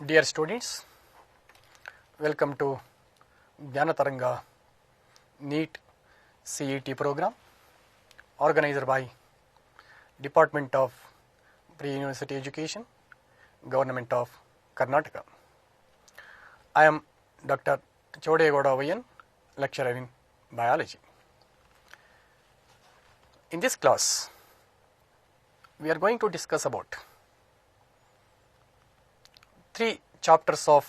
Dear students, welcome to Jnanataranga NEET CET program organized by Department of Pre-University Education, Government of Karnataka. I am Dr. Chodegoda Vayan, lecturer in biology. In this class, we are going to discuss about 3 chapters of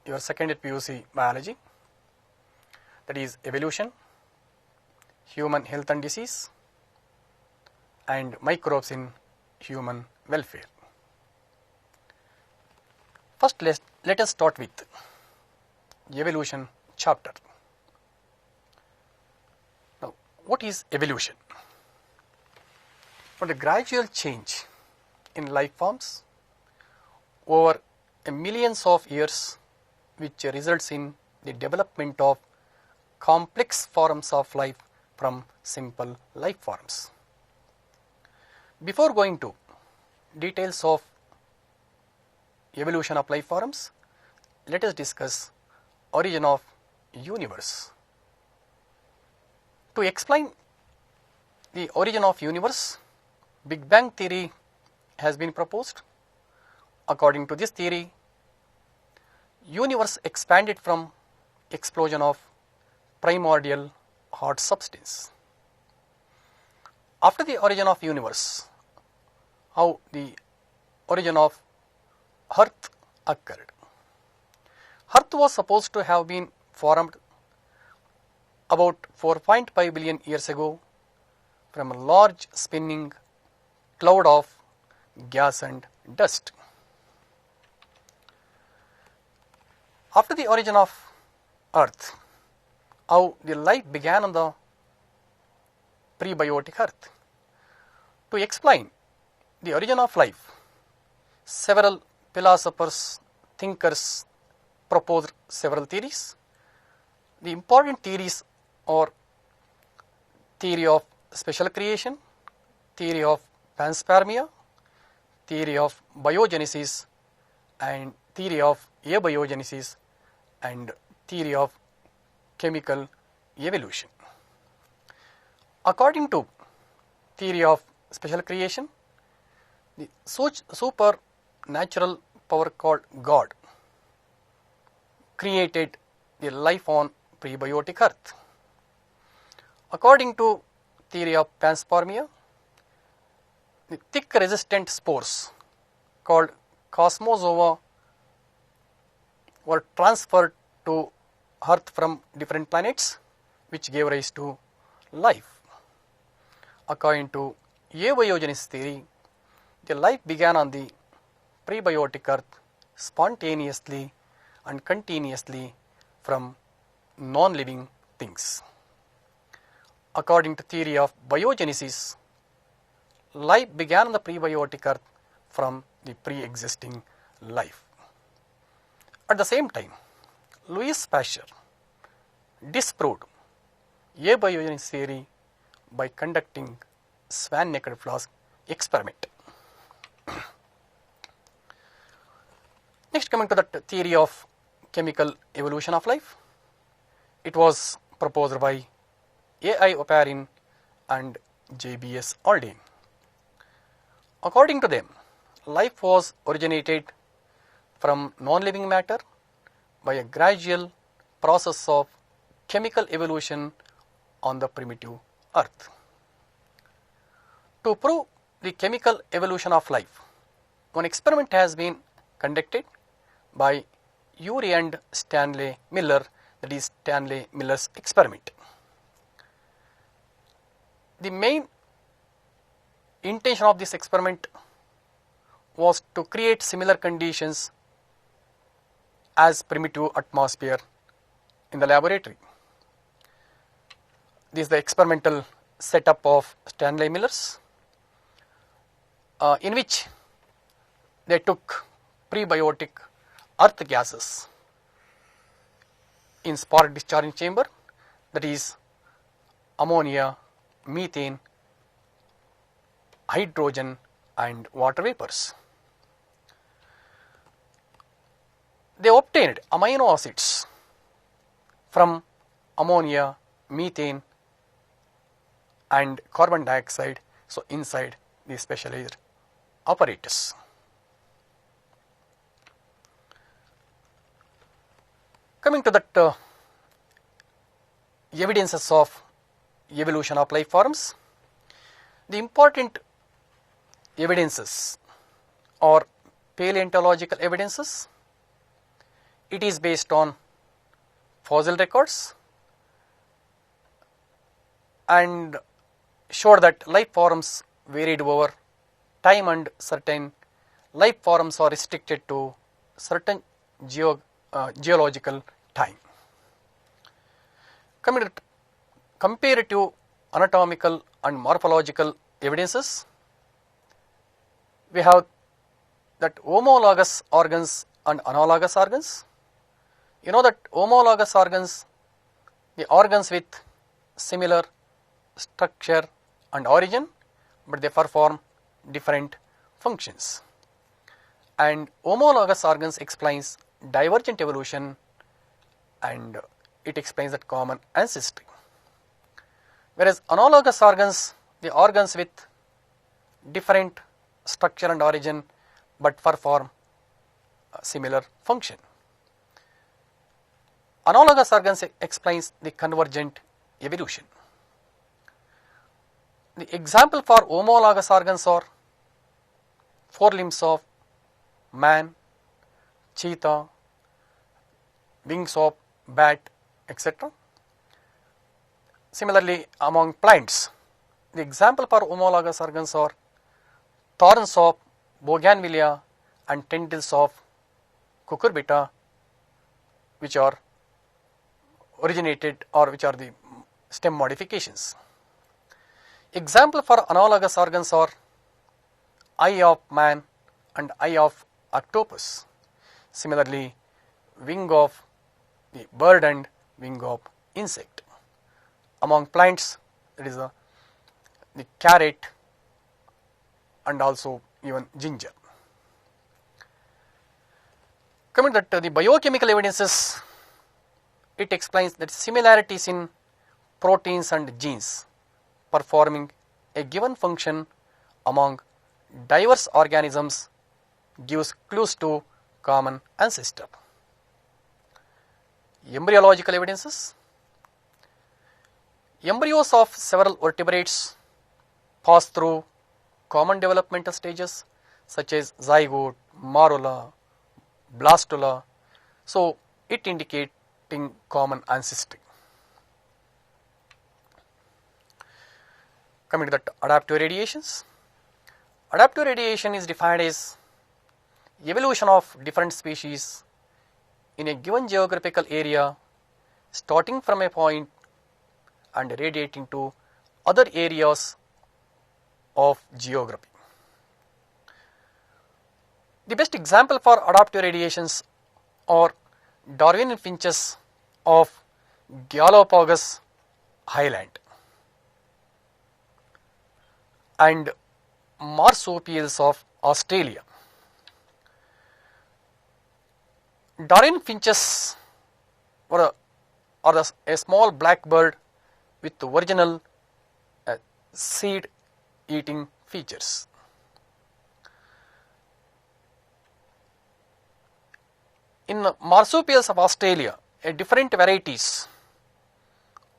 your second year PUC biology, that is evolution, human health and disease, and microbes in human welfare. First, let us start with evolution chapter. Now, what is evolution? For the gradual change in life forms over millions of years, which results in the development of complex forms of life from simple life forms. Before going to details of evolution of life forms, let us discuss origin of universe. To explain the origin of universe, Big Bang theory has been proposed. According to this theory, universe expanded from explosion of primordial hot substance. After the origin of universe, how the origin of Earth occurred. Earth was supposed to have been formed about 4.5 billion years ago from a large spinning cloud of gas and dust. After the origin of Earth, how the life began on the prebiotic Earth. To explain the origin of life, several philosophers, thinkers proposed several theories. The important theories are theory of special creation, theory of panspermia, theory of biogenesis, and theory of abiogenesis, and theory of chemical evolution. According to theory of special creation, the supernatural power called God created the life on prebiotic Earth. According to theory of panspermia, the thick resistant spores called cosmozoa were transferred to Earth from different planets, which gave rise to life. According to abiogenesis theory, the life began on the prebiotic Earth spontaneously and continuously from non-living things. According to theory of biogenesis, life began on the prebiotic Earth from the pre-existing life. At the same time, Louis Pasteur disproved abiogenesis theory by conducting swan-necked flask experiment. Next, coming to the theory of chemical evolution of life, it was proposed by A.I. Oparin and J.B.S. Aldine. According to them, life was originated from non-living matter by a gradual process of chemical evolution on the primitive Earth. To prove the chemical evolution of life, one experiment has been conducted by Urey and Stanley Miller, that is Stanley Miller's experiment. The main intention of this experiment was to create similar conditions as primitive atmosphere in the laboratory. This is the experimental setup of Stanley Miller's, in which they took prebiotic earth gases in spark discharging chamber, that is ammonia, methane, hydrogen and water vapors. They obtained amino acids from ammonia, methane and carbon dioxide, so inside the specialized apparatus. Coming to that evidences of evolution of life forms, the important evidences are paleontological evidences. It is based on fossil records and showed that life forms varied over time and certain life forms are restricted to certain geological time. Coming to comparative anatomical and morphological evidences, we have that homologous organs and analogous organs. You know that homologous organs, the organs with similar structure and origin, but they perform different functions. And homologous organs explains divergent evolution and it explains that common ancestry. Whereas analogous organs, the organs with different structure and origin but perform a similar function. Analogous organs explains the convergent evolution. The example for homologous organs are forelimbs of man, cheetah, wings of bat, etc. Similarly, among plants, the example for homologous organs are thorns of bougainvillea and tendrils of cucurbita, which are originated or which are the stem modifications. Example for analogous organs are eye of man and eye of octopus. Similarly, wing of the bird and wing of insect. Among plants, that is the carrot and also even ginger. Coming to the biochemical evidences, it explains that similarities in proteins and genes performing a given function among diverse organisms gives clues to common ancestor. Embryological evidences. Embryos of several vertebrates pass through common developmental stages such as zygote, morula, blastula, so it indicating common ancestry. Coming to that adaptive radiations. Adaptive radiation is defined as evolution of different species in a given geographical area starting from a point and radiating to other areas of geography. The best example for adaptive radiations are Darwinian finches of Galapagos Island and marsupials of Australia. Darwinian finches are a small black bird with original seed eating features. In marsupials of Australia, different varieties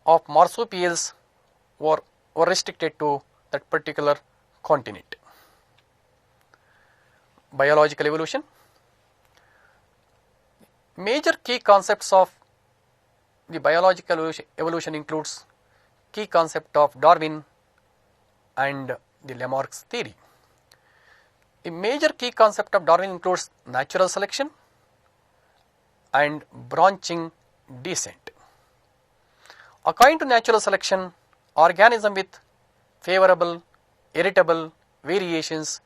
of marsupials were restricted to that particular continent. Biological evolution. Major key concepts of the biological evolution includes key concept of Darwin and the Lamarck's theory. A major key concept of Darwin includes natural selection and branching descent. According to natural selection, organisms with favorable heritable variations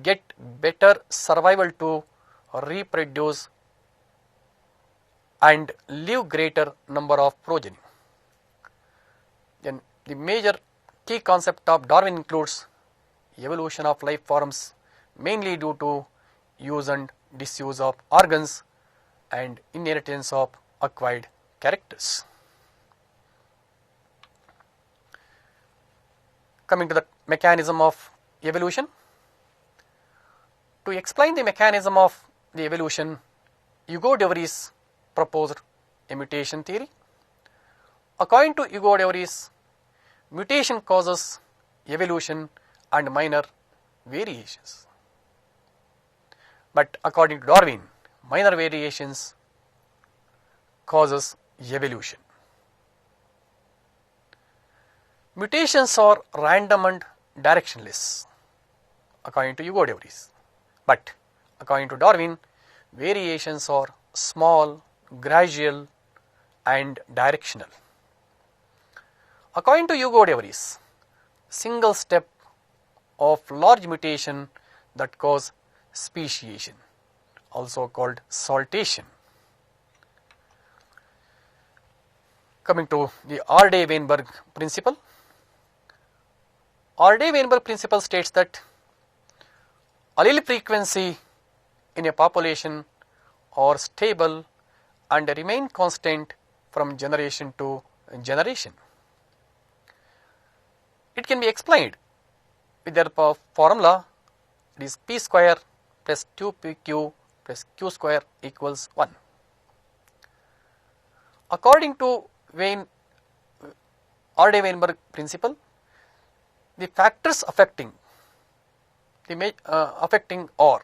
get better survival to reproduce and leave greater number of progeny. Then the major key concept of Darwin includes evolution of life forms mainly due to use and disuse of organs and inheritance of acquired characters. Coming to the mechanism of evolution. To explain the mechanism of the evolution, Hugo de Vries proposed a mutation theory. According to Hugo de Vries, mutation causes evolution and minor variations. But according to Darwin, minor variations causes evolution. Mutations are random and directionless, according to Hugo de Vries. But according to Darwin, variations are small, gradual, and directional. According to Hugo de Vries, single step of large mutation that cause speciation, also called saltation. Coming to the Arday-Weinberg principle. Arday-Weinberg principle states that allele frequency in a population are stable and remain constant from generation to generation. It can be explained with their formula. It is p square plus 2pq plus q square equals 1. According to Arday-Weinberg principle, the factors affecting are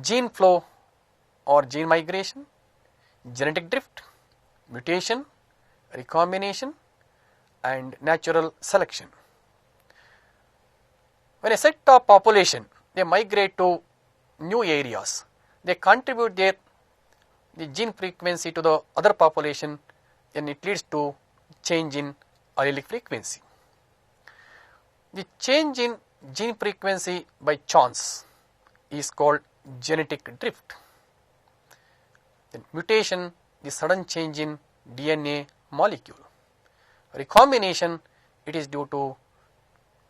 gene flow or gene migration, genetic drift, mutation, recombination, and natural selection. When a set of population they migrate to new areas, they contribute the gene frequency to the other population, and it leads to change in allelic frequency. The change in gene frequency by chance is called genetic drift. Then mutation, the sudden change in DNA molecule. Recombination, it is due to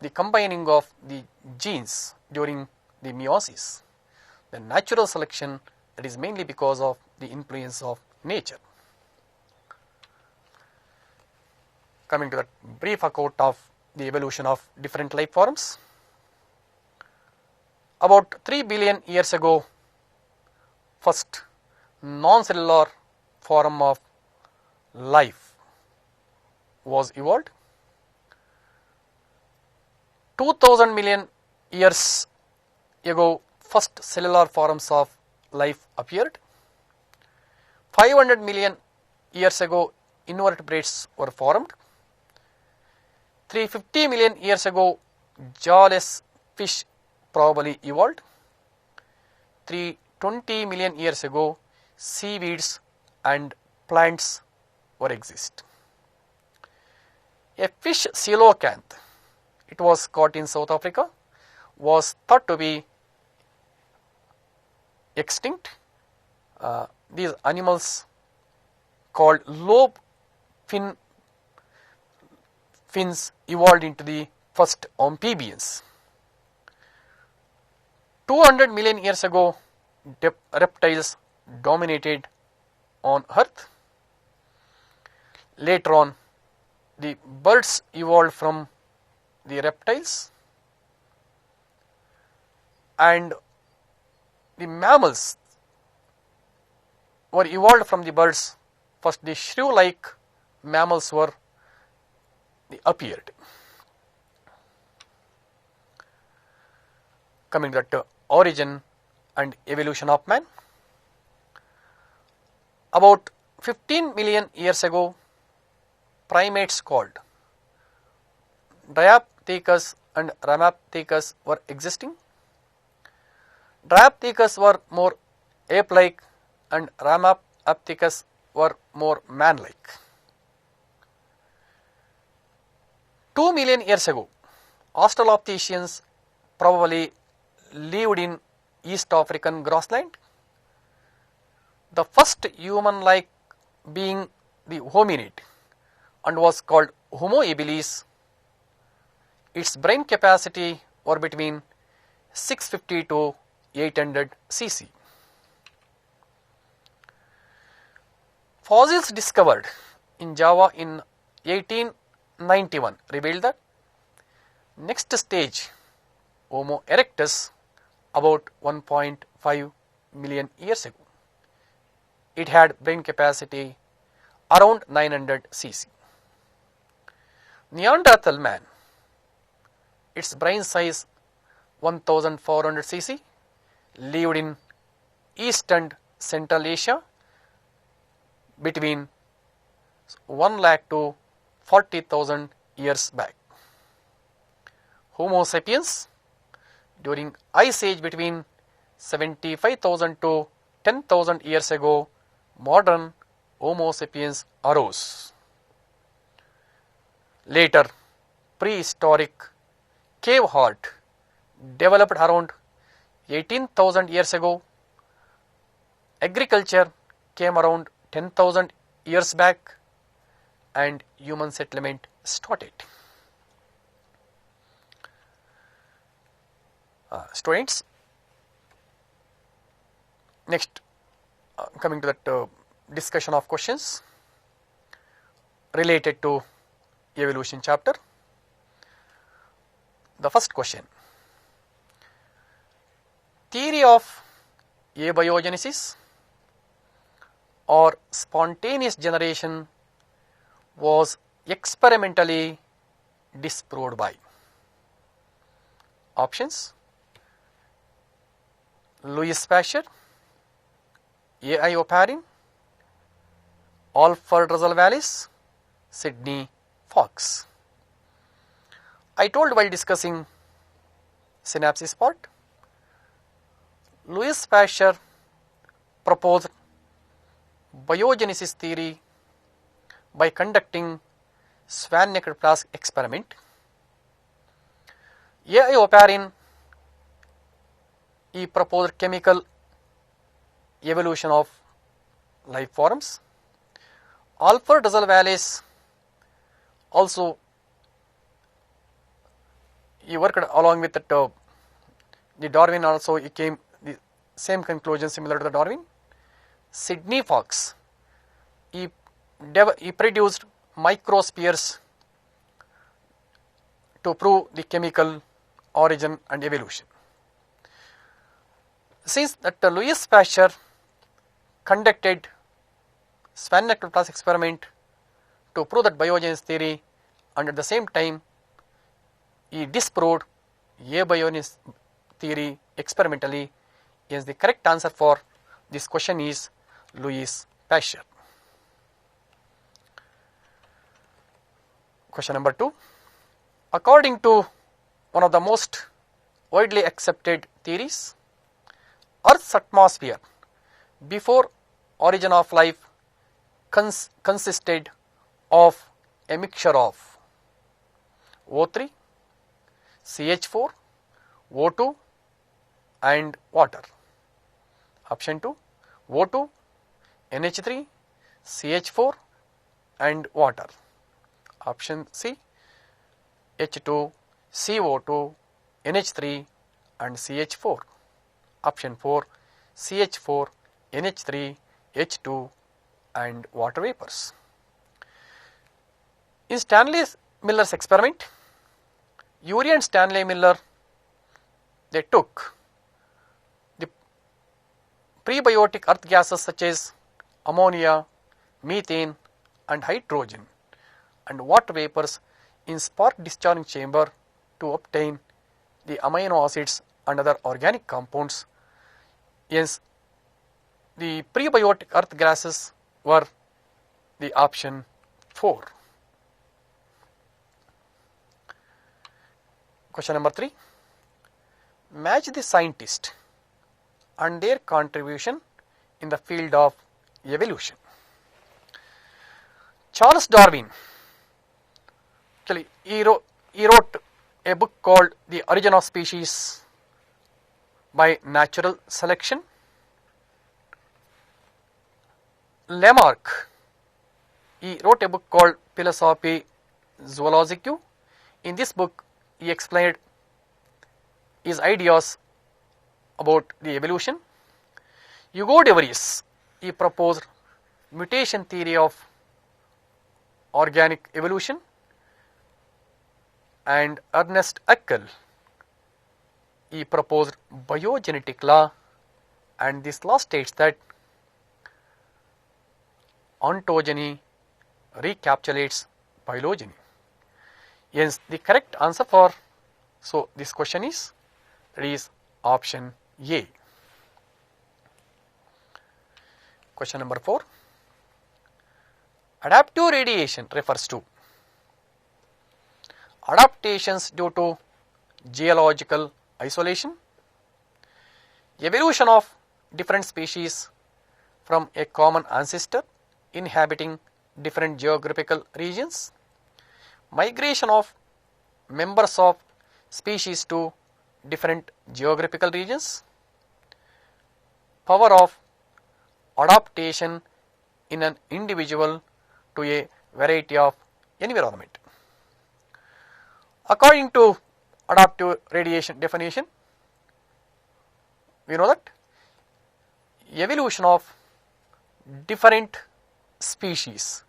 the combining of the genes during the meiosis. The natural selection, that is mainly because of the influence of nature. Coming to the brief account of the evolution of different life forms. About 3 billion years ago, first non-cellular form of life was evolved. 2000 million years ago, first cellular forms of life appeared. 500 million years ago, invertebrates were formed. 350 million years ago, jawless fish probably evolved. 320 million years ago, seaweeds and plants were exist. A fish coelacanth, it was caught in South Africa, was thought to be extinct. These animals called lobe fins evolved into the first amphibians. 200 million years ago, reptiles dominated on Earth. Later on, the birds evolved from the reptiles, and the mammals were evolved from the birds. First, the shrew-like mammals were appeared. Coming to the origin and evolution of man. About 15 million years ago, primates called Diapithecus and Ramapithecus were existing. Diapithecus were more ape-like and Ramapithecus were more man-like. 2 million years ago, Australopithecians probably lived in East African grassland. The first human-like being the hominid and was called Homo habilis. Its brain capacity were between 650 to 800 cc. Fossils discovered in Java in 1891 revealed that next stage Homo erectus about 1.5 million years ago. It had brain capacity around 900 cc. Neanderthal man, its brain size 1400 cc, lived in East and Central Asia between 1 lakh to 40,000 years back. Homo sapiens during Ice Age between 75,000 to 10,000 years ago, modern Homo sapiens arose. Later, prehistoric cave heart developed around 18,000 years ago. Agriculture came around 10,000 years back and human settlement started. Students, next coming to that discussion of questions related to evolution chapter. The first question: theory of abiogenesis or spontaneous generation was experimentally disproved by. Options: Louis Pasteur, A.I. Oparin, Alfred Russel Wallace, Sidney Fox. I told while discussing synapses part, Louis Pasteur proposed biogenesis theory by conducting swan-necked flask experiment. A.I. Oparin, he proposed chemical evolution of life forms. Alfred Russel Wallace also he worked along with that, the Darwin also he came the same conclusion similar to the Darwin. Sidney Fox, he produced microspheres to prove the chemical origin and evolution. Since that Louis Pasteur conducted swan-necked flask experiment to prove that biogenesis theory, and at the same time he disproved abiogenesis theory experimentally, yes, the correct answer for this question is Louis Pasteur. Question number 2. According to one of the most widely accepted theories, Earth's atmosphere before origin of life consisted of a mixture of O3, CH4, O2 and water. Option 2, O2, NH3, CH4 and water. Option C, H2, CO2, NH3 and CH4. Option 4, CH4, NH3, H2 and water vapors. In Stanley Miller's experiment, Urey and Stanley Miller, they took the prebiotic earth gases such as ammonia, methane and hydrogen and water vapors in spark discharging chamber to obtain the amino acids and other organic compounds. Yes, the prebiotic earth gases were the option 4. Question number 3. Match the scientist and their contribution in the field of evolution. Charles Darwin, actually he wrote a book called The Origin of Species by Natural Selection. Lamarck, he wrote a book called Philosophiae Zoologicae. In this book, he explained his ideas about the evolution. Hugo de Vries, he proposed mutation theory of organic evolution, and Ernest Haeckel, he proposed biogenetic law, and this law states that ontogeny recapitulates phylogeny. Hence, the correct answer for this question is option A. Question number 4. Adaptive radiation refers to adaptations due to geological isolation, evolution of different species from a common ancestor inhabiting different geographical regions, migration of members of species to different geographical regions, power of adaptation in an individual to a variety of environment. According to adaptive radiation definition, we know that evolution of different species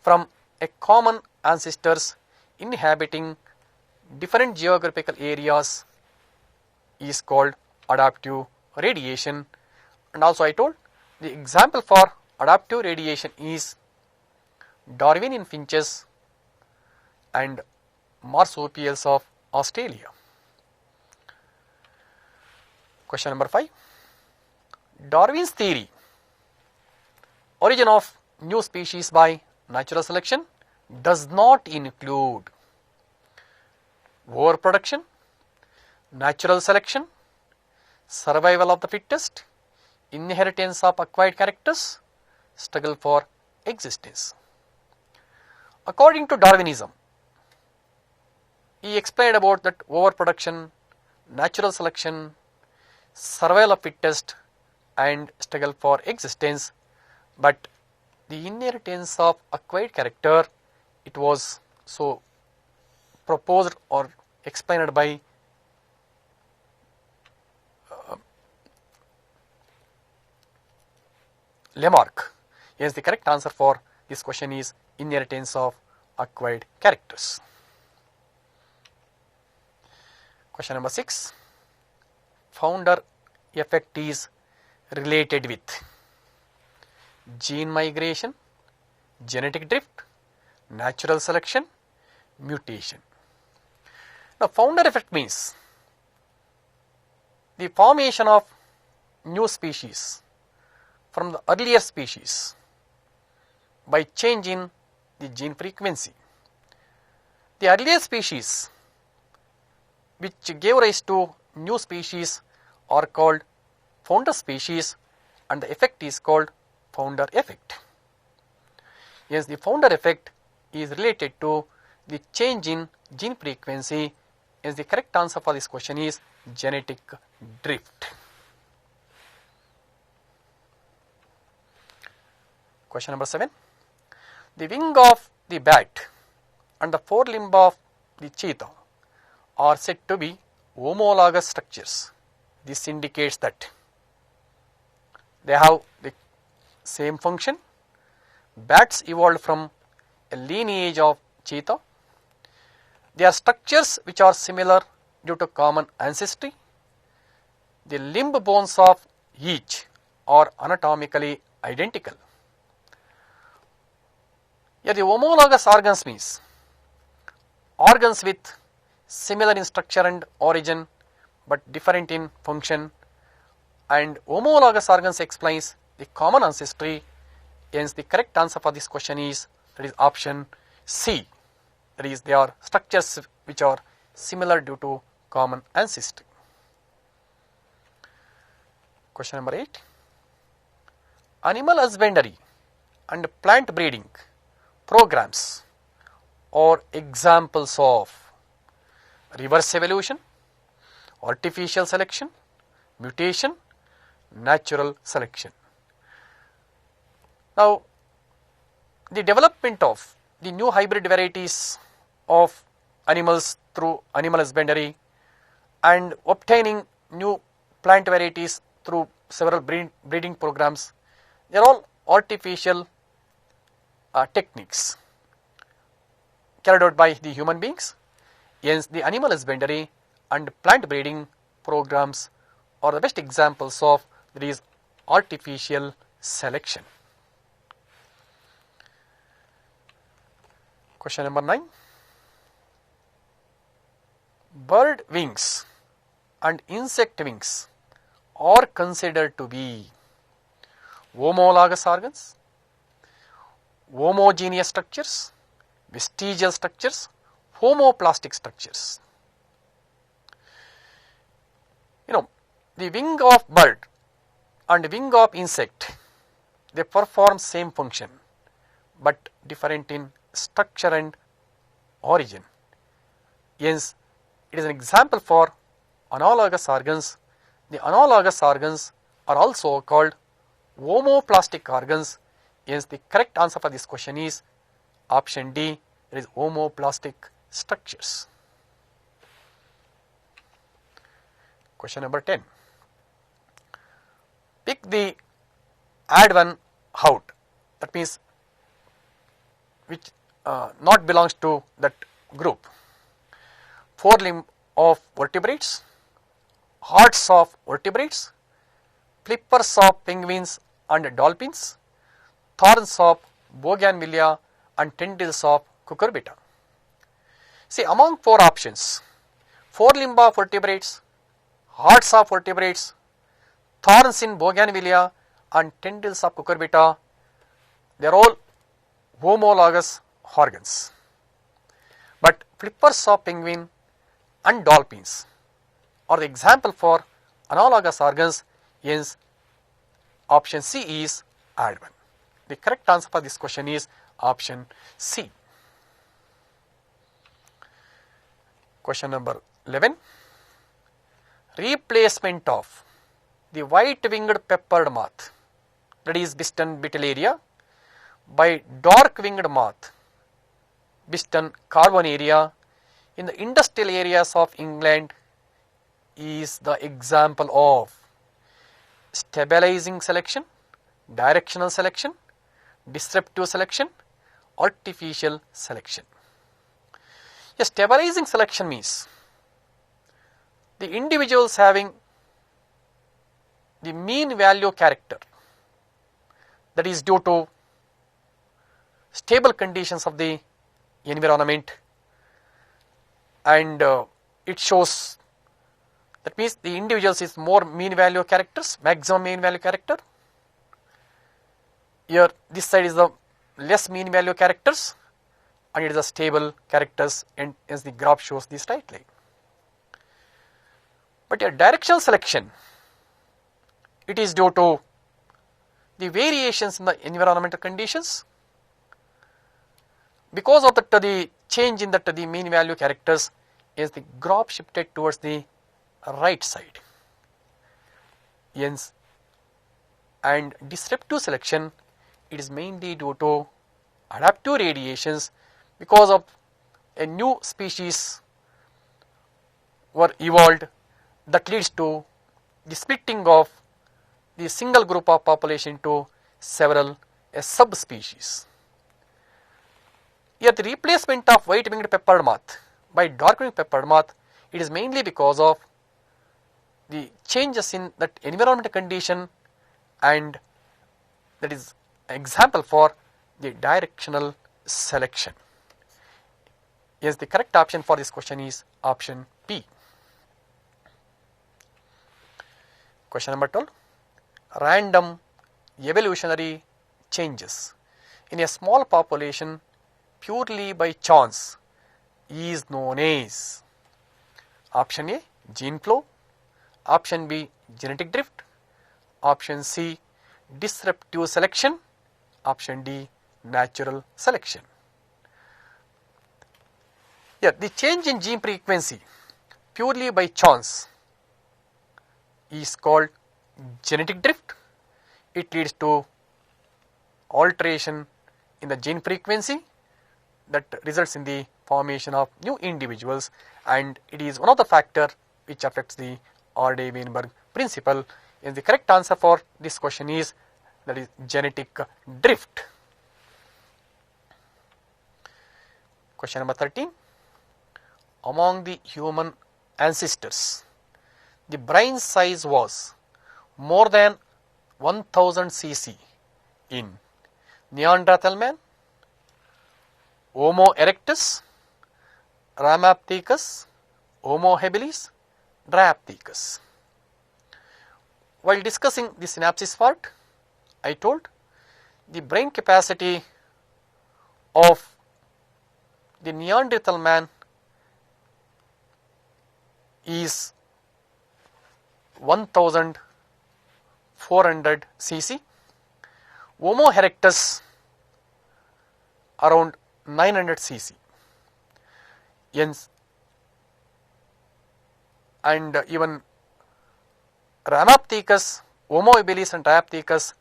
from a common ancestors inhabiting different geographical areas is called adaptive radiation. And also I told the example for adaptive radiation is Darwinian finches and marsupials of Australia. Question number 5. Darwin's theory, origin of new species by natural selection, does not include overproduction, natural selection, survival of the fittest, inheritance of acquired characters, struggle for existence. According to Darwinism, he explained about that overproduction, natural selection, survival of fittest and struggle for existence, but the inheritance of acquired character, it was proposed or explained by Lamarck. Yes, the correct answer for this question is inheritance of acquired characters. Question number 6. Founder effect is related with gene migration, genetic drift, natural selection, mutation. Now, founder effect means the formation of new species from the earlier species by change in the gene frequency. The earlier species which gave rise to new species are called founder species, and the effect is called founder effect. Yes, the founder effect is related to the change in gene frequency. Yes, the correct answer for this question is genetic drift. Question number 7. The wing of the bat and the forelimb of the cheetah are said to be homologous structures. This indicates that they have the same function. Bats evolved from a lineage of cheetah. They are structures which are similar due to common ancestry. The limb bones of each are anatomically identical. Yeah, the homologous organs means organs with similar in structure and origin but different in function, and homologous organs explains the common ancestry. Hence, the correct answer for this question is option C. That is, they are structures which are similar due to common ancestry. Question number 8. Animal husbandry and plant breeding programs are examples of reverse evolution, artificial selection, mutation, natural selection. Now, the development of the new hybrid varieties of animals through animal husbandry and obtaining new plant varieties through several breeding programs, they are all artificial techniques carried out by the human beings. Hence, the animal husbandry and plant breeding programs are the best examples of these artificial selection. Question number 9. Bird wings and insect wings are considered to be homologous organs, homogeneous structures, vestigial structures, homoplastic structures. The wing of bird and wing of insect, they perform same function but different in structure and origin. Hence, it is an example for analogous organs. The analogous organs are also called homoplastic organs. Hence, the correct answer for this question is option D, it is homoplastic structures. Question number 10. Pick the add one out, that means which not belongs to that group. Forelimb of vertebrates, hearts of vertebrates, flippers of penguins and dolphins, thorns of bougainvillea and tendrils of cucurbita. See, among 4 options, forelimb of vertebrates, hearts of vertebrates, thorns in bougainvillea and tendrils of cucurbita, they are all homologous organs. But flippers of penguin and dolphins are the example for analogous organs. Hence, option C is add one. The correct answer for this question is option C. Question number 11. Replacement of the white-winged peppered moth, that is Biston Beetleria, by dark-winged moth, Biston carbonaria, in the industrial areas of England is the example of stabilizing selection, directional selection, disruptive selection, artificial selection. A stabilizing selection means the individuals having the mean value character, that is due to stable conditions of the environment, and it shows, that means the individuals is more mean value characters, maximum mean value character. Here this side is the less mean value characters and it is the stable characters, and as the graph shows the straight line. But a directional selection, it is due to the variations in the environmental conditions. Because of that, the change in that the mean value characters, is the graph shifted towards the right side. Hence, and disruptive selection, it is mainly due to adaptive radiations, because of a new species were evolved, that leads to the splitting of the single group of population to several subspecies. Here the replacement of white-winged peppered moth by dark-winged peppered moth, it is mainly because of the changes in that environmental condition, and that is an example for the directional selection. Yes, the correct option for this question is option B. Question number 12. Random evolutionary changes in a small population purely by chance is known as option A, gene flow, option B, genetic drift, option C, disruptive selection, option D, natural selection. Yeah, the change in gene frequency purely by chance is called genetic drift. It leads to alteration in the gene frequency that results in the formation of new individuals, and it is one of the factors which affects the Arday-Weinberg principle. And the correct answer for this question is, that is genetic drift. Question number 13. Among the human ancestors, the brain size was more than 1000 cc in Neanderthal man, Homo erectus, Ramapithecus, Homo habilis, Dryapithecus. While discussing the synapses part, I told the brain capacity of the Neanderthal man is 1400 cc, Homo erectus around 900 cc, and even Ramapithecus, Homo habilis and Dryapithecus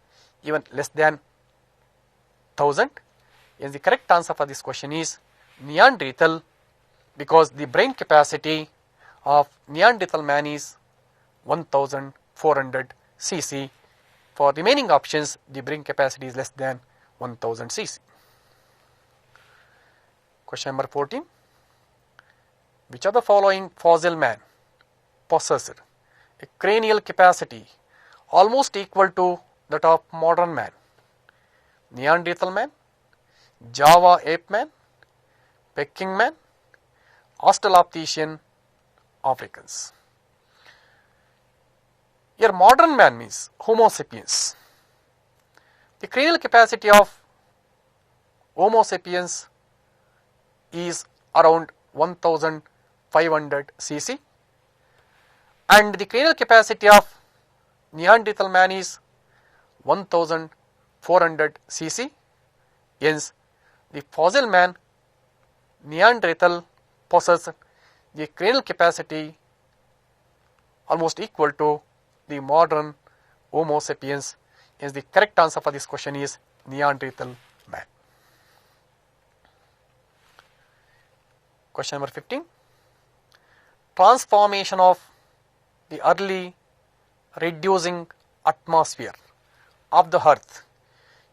even less than 1000. The correct answer for this question is Neanderthal, because the brain capacity of Neanderthal man is 1400 cc. For remaining options, the brain capacity is less than 1000 cc. Question number 14. Which of the following fossil man possessed a cranial capacity almost equal to that of modern man? Neanderthal man, Java ape man, Peking man, Australopithecian Africans. Here modern man means Homo sapiens. The cranial capacity of Homo sapiens is around 1500 cc, and the cranial capacity of Neanderthal man is 1400 cc. Hence, the fossil man Neanderthal possessed the cranial capacity almost equal to the modern Homo sapiens. Hence, the correct answer for this question is Neanderthal man. Question number 15. Transformation of the early reducing atmosphere of the earth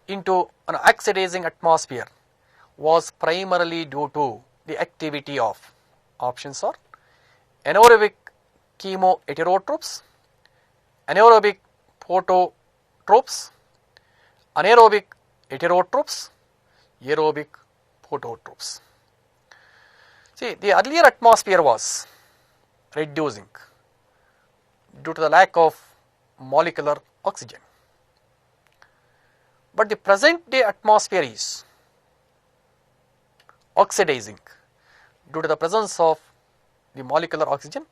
into an oxidizing atmosphere was primarily due to the activity of, options are anaerobic chemoheterotrophs, anaerobic phototrophs, anaerobic heterotrophs, aerobic phototrophs. See, the earlier atmosphere was reducing due to the lack of molecular oxygen, but the present day atmosphere is oxidizing due to the presence of the molecular oxygen.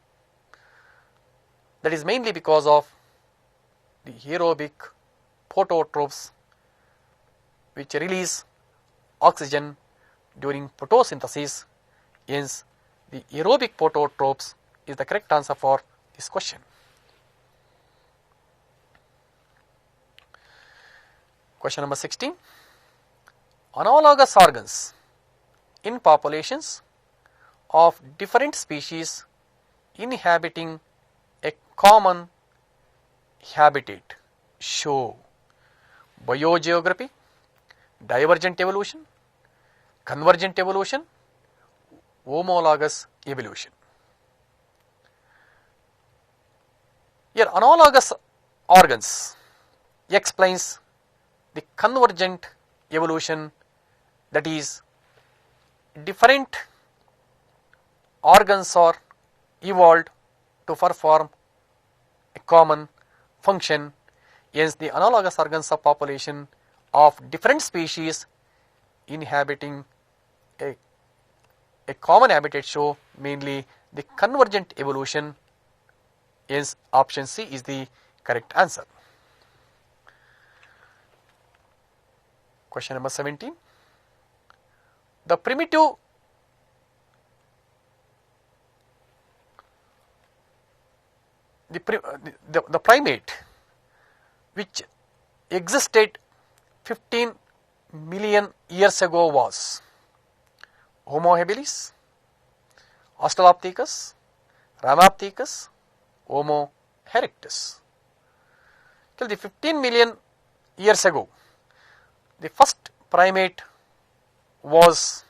That is mainly because of the aerobic phototrophs which release oxygen during photosynthesis. Hence, the aerobic phototrophs is the correct answer for this question. Question number 16. Analogous organs in populations of different species inhabiting a common habitat show biogeography, divergent evolution, convergent evolution, homologous evolution. Here, analogous organs explains the convergent evolution, that is, different organs are evolved to perform a common function. Hence, the analogous organs of population of different species inhabiting a common habitat show mainly the convergent evolution. Hence, option C is the correct answer. Question number 17. The primate which existed 15 million years ago was Homo habilis, Australopithecus, Ramapithecus, Homo erectus. Till the 15 million years ago, the first primate was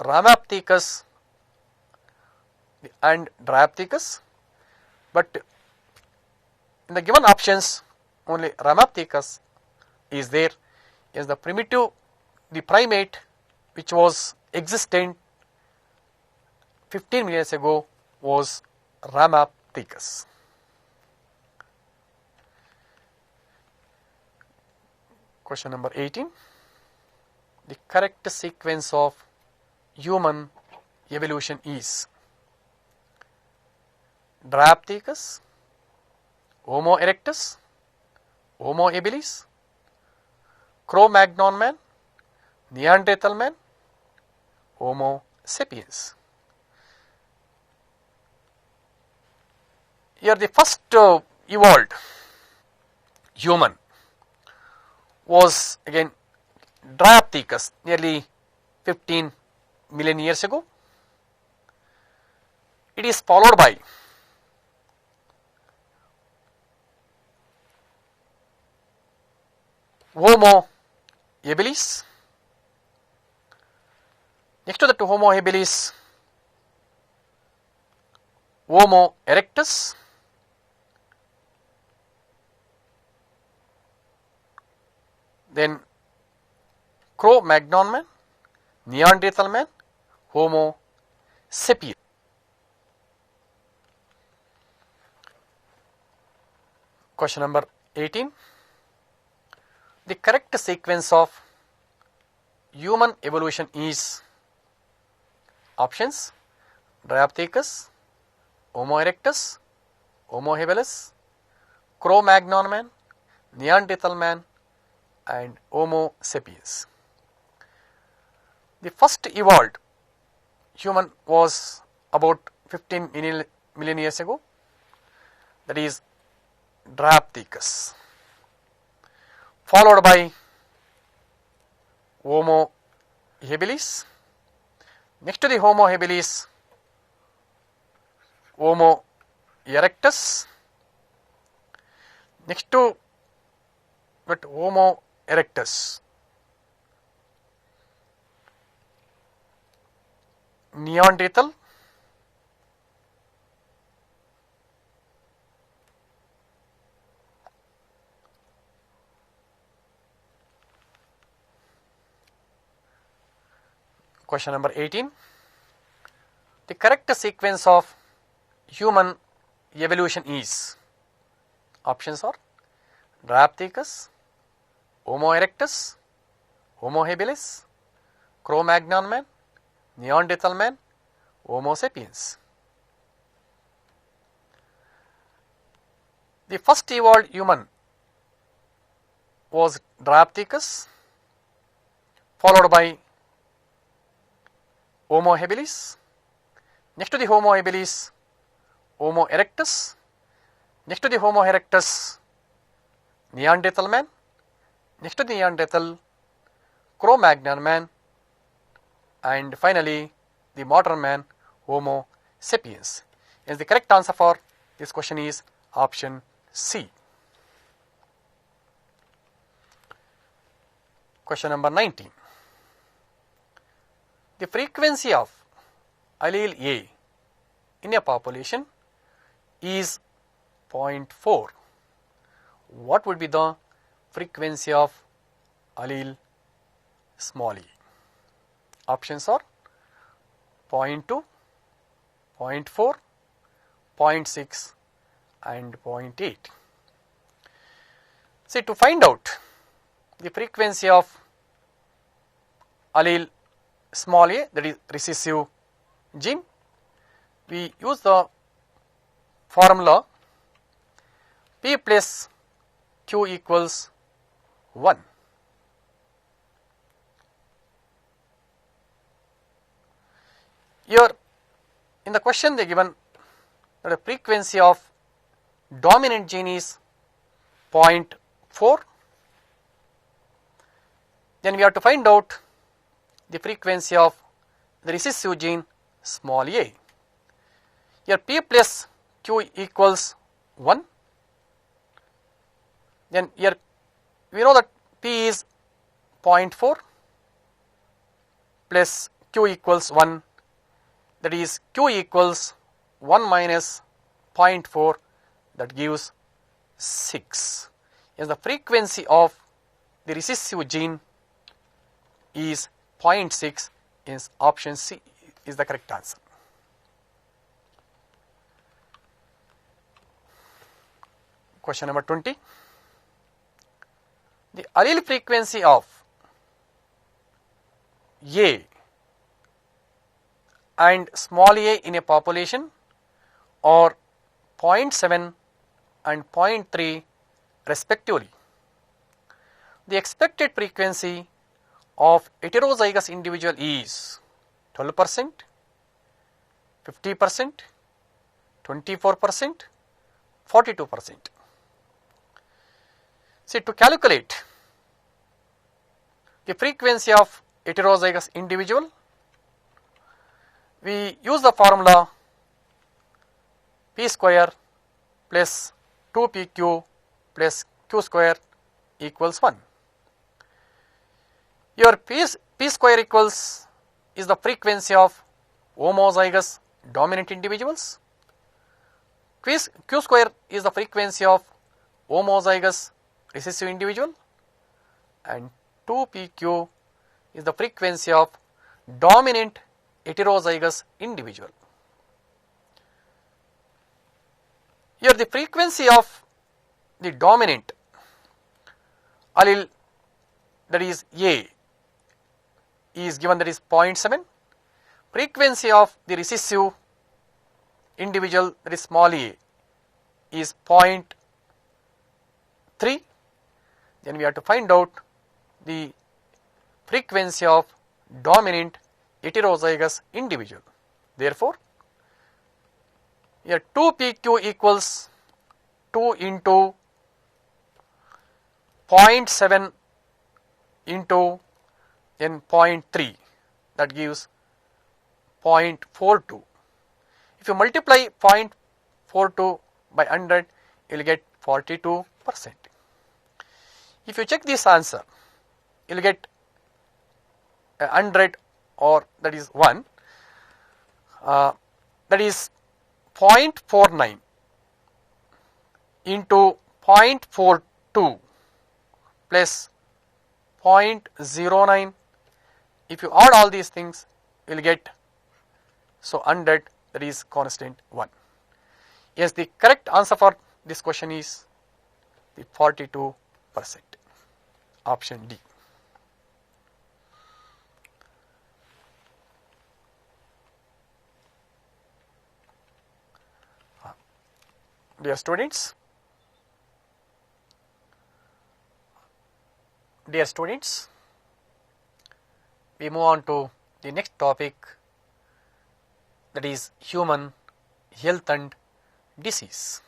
Rhamapithecus and Dryapithecus, but in the given options only Rhamapithecus is there. Is the primitive, the primate which was existent 15 million years ago was Rhamapithecus. Question number 18. The correct sequence of human evolution is Dryapithecus, Homo erectus, Homo habilis, Cro-Magnon man, Neanderthal man, Homo sapiens. Here the first evolved human was again Dryapithecus, nearly 15 million years ago. It is followed by Homo habilis. Next to the Homo habilis, Homo erectus, then Cro-Magnon man, Neanderthal man, Homo sapiens. Question number 18. The correct sequence of human evolution is options Dryapithecus, Homo erectus, Homo habilis, Cro-Magnon man, Neanderthal man, and Homo sapiens. The first evolved human was about 15 million years ago, that is Dryapithecus, followed by Homo habilis. Next to the Homo habilis, Homo erectus. Next to that Homo erectus, Neanderthal. Question number 18. The correct sequence of human evolution is options are Dryapithecus, Homo erectus, Homo habilis, Cro-Magnon man, Neanderthal man, Homo sapiens. The first evolved human was Dryapithecus, followed by Homo habilis. Next to the Homo habilis, Homo erectus. Next to the Homo erectus, Neanderthal man. Next to the Neanderthal, Cro-Magnon man. And finally, the modern man, Homo sapiens. Hence, the correct answer for this question is option C. Question number 19. The frequency of allele A in a population is 0.4. What would be the frequency of allele small e? Options are 0.2, 0.4, 0.6 and 0.8. See, to find out the frequency of allele small a, that is recessive gene, we use the formula P plus Q equals 1. Here in the question they given that the frequency of dominant gene is 0.4. Then we have to find out the frequency of the recessive gene small a. Here P plus Q equals 1. Then here we know that P is 0.4 plus q equals 1, that is q equals 1 minus 0.4, that gives 6. Yes, the frequency of the recessive gene is 0.6, is option C is the correct answer. Question number 20. The allele frequency of A and small a in a population are 0.7 and 0.3 respectively. The expected frequency of heterozygous individual is 12%, 50%, 24%, 42%. See, to calculate the frequency of heterozygous individual, we use the formula p square plus 2pq plus q square equals 1. Your p square equals is the frequency of homozygous dominant individuals. Q square is the frequency of homozygous recessive individual, and 2pq is the frequency of dominant heterozygous individual. Here the frequency of the dominant allele, that is A, is given, that is 0.7. Frequency of the recessive individual, that is small a, is 0.3. Then we have to find out the frequency of dominant heterozygous individual. Therefore, here 2pq equals 2 into 0.7 into then 0.3, that gives 0.42. If you multiply 0.42 by 100, you will get 42%. If you check this answer, you will get 100, or that is 1, that is 0.49 into 0.42 plus 0.09. If you add all these things, you will get, so 100, that is constant 1. Yes, the correct answer for this question is the 42%, option D. Dear students, we move on to the next topic, that is human health and disease.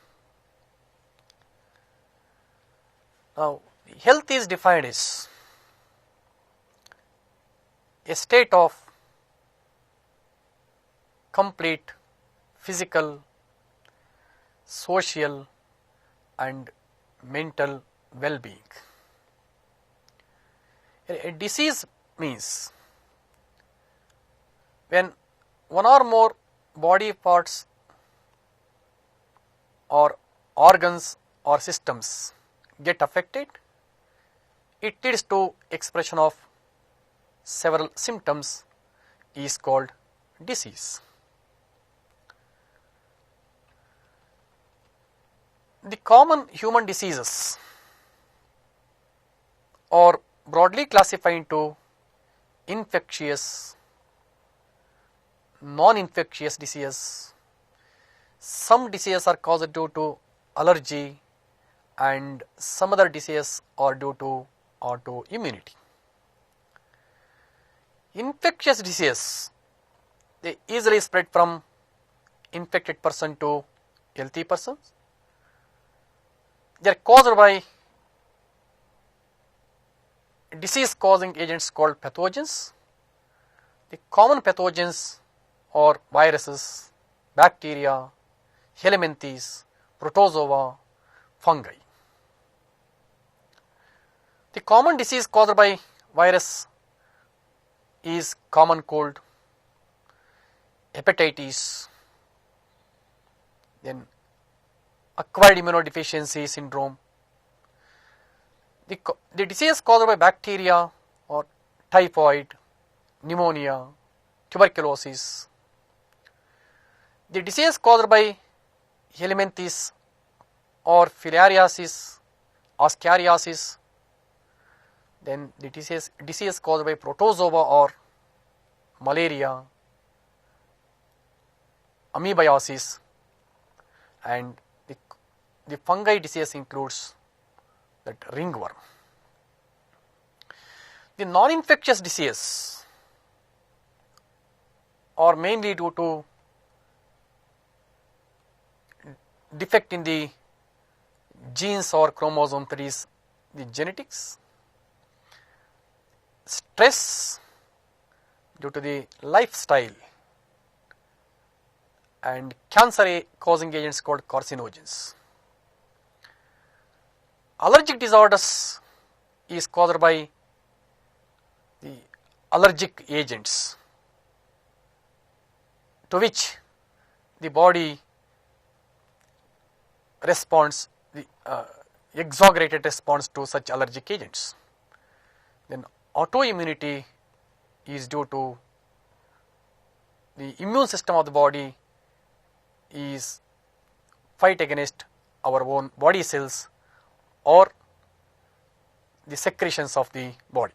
Now, health is defined as a state of complete physical, social and mental well-being. A disease means when one or more body parts or organs or systems get affected, it leads to expression of several symptoms, is called disease. The common human diseases are broadly classified into infectious, non-infectious diseases. Some diseases are caused due to allergy, and some other diseases are due to autoimmunity. Infectious diseases, they easily spread from infected person to healthy persons. They are caused by disease causing agents called pathogens. The common pathogens are viruses, bacteria, helminthes, protozoa, fungi. The common disease caused by virus is common cold, hepatitis, then acquired immunodeficiency syndrome. The disease caused by bacteria or typhoid, pneumonia, tuberculosis. The disease caused by helminthes or filariasis, ascariasis. Then the disease caused by protozoa or malaria, amoebiasis, and the fungi disease includes that ringworm. The non-infectious disease are mainly due to defect in the genes or chromosome, that is the genetics, stress due to the lifestyle, and cancer causing agents called carcinogens. Allergic disorders is caused by the allergic agents to which the body responds, the exaggerated response to such allergic agents. Then autoimmunity is due to the immune system of the body is fight against our own body cells or the secretions of the body.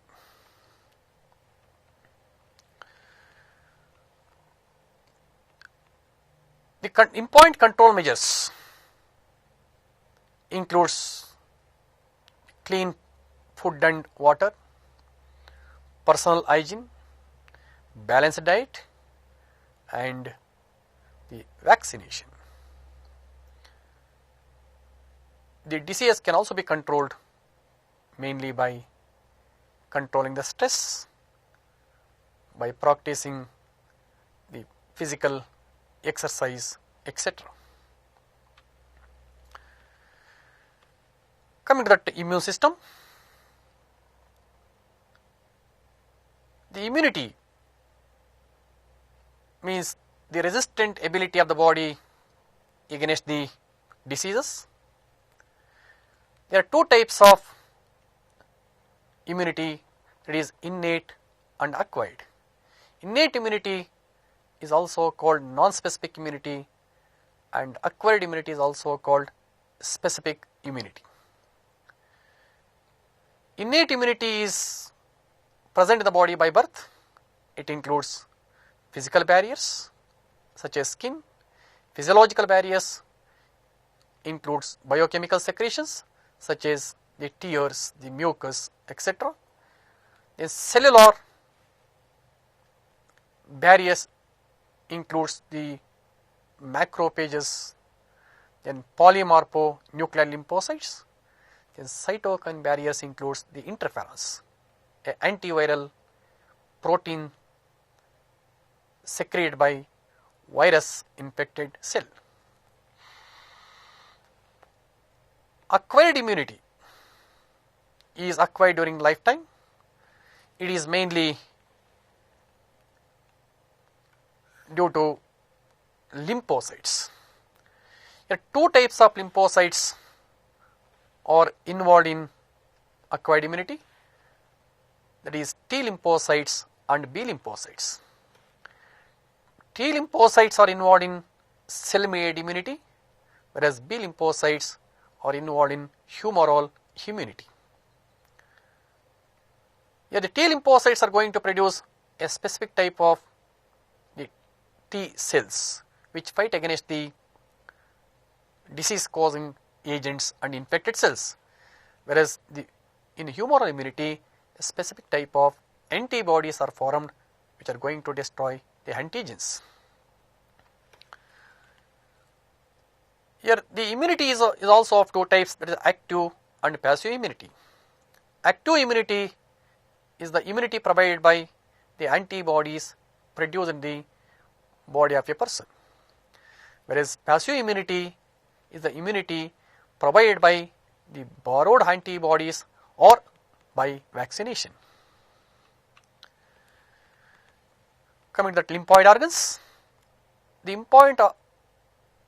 The important control measures includes clean food and water, personal hygiene, balanced diet, and the vaccination. The disease can also be controlled mainly by controlling the stress, by practicing the physical exercise, etc. Coming to that immune system, the immunity means the resistant ability of the body against the diseases. There are two types of immunity, that is innate and acquired. Innate immunity is also called non-specific immunity, and acquired immunity is also called specific immunity. Innate immunity is present in the body by birth. It includes physical barriers such as skin. Physiological barriers includes biochemical secretions such as the tears, the mucus, etc. Then cellular barriers includes the macrophages, then polymorphonuclear lymphocytes. Then cytokine barriers includes the interferons, an antiviral protein secreted by virus infected cell. Acquired immunity is acquired during lifetime. It is mainly due to lymphocytes. There are two types of lymphocytes are involved in acquired immunity, that is T lymphocytes and B lymphocytes. T lymphocytes are involved in cell-mediated immunity, whereas B lymphocytes are involved in humoral immunity. Here the T lymphocytes are going to produce a specific type of the T cells which fight against the disease causing agents and infected cells, whereas in humoral immunity a specific type of antibodies are formed which are going to destroy the antigens. Here the immunity is also of two types, that is active and passive immunity. Active immunity is the immunity provided by the antibodies produced in the body of a person, whereas passive immunity is the immunity provided by the borrowed antibodies or by vaccination. Coming to the lymphoid organs, The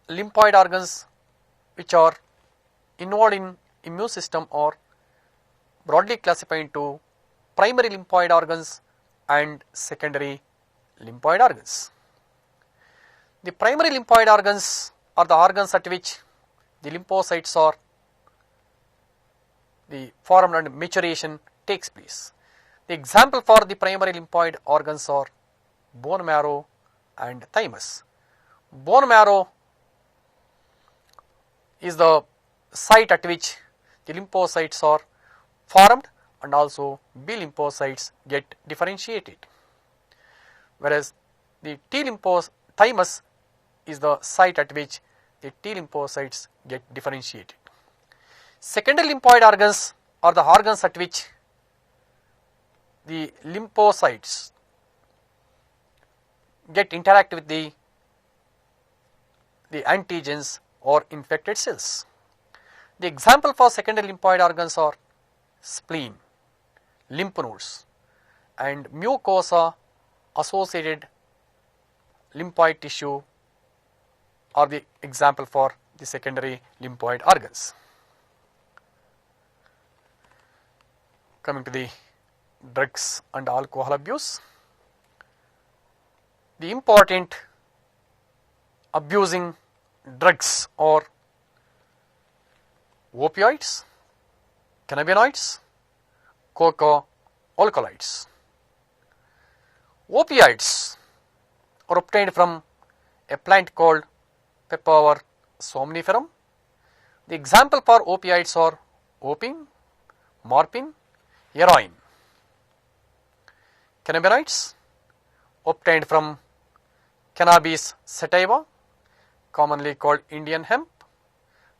lymphoid organs which are involved in immune system are broadly classified into primary lymphoid organs and secondary lymphoid organs. The primary lymphoid organs are the organs at which the lymphocytes are the formed and maturation takes place. The example for the primary lymphoid organs are bone marrow and thymus. Bone marrow is the site at which the lymphocytes are formed and also B lymphocytes get differentiated, whereas the thymus is the site at which the T lymphocytes get differentiated. Secondary lymphoid organs are the organs at which the lymphocytes get interact with the antigens or infected cells. The example for secondary lymphoid organs are spleen, lymph nodes, and mucosa associated lymphoid tissue are the example for the secondary lymphoid organs. Coming to the drugs and alcohol abuse. The important abusing drugs are opioids, cannabinoids, coca alkaloids. Opioids are obtained from a plant called Papaver somniferum. The example for opioids are opium, morphine, heroin. Cannabinoids obtained from cannabis sativa, commonly called Indian hemp.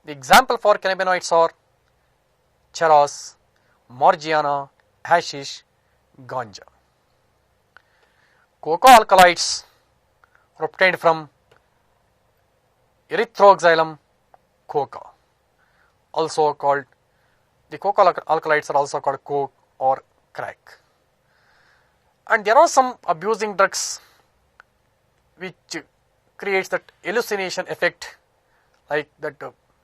The example for cannabinoids are charas, marijuana, hashish, ganja. Coca alkaloids are obtained from erythroxylum coca, also called the coca alkaloids are also called coke or crack. And there are some abusing drugs which creates that hallucination effect, like that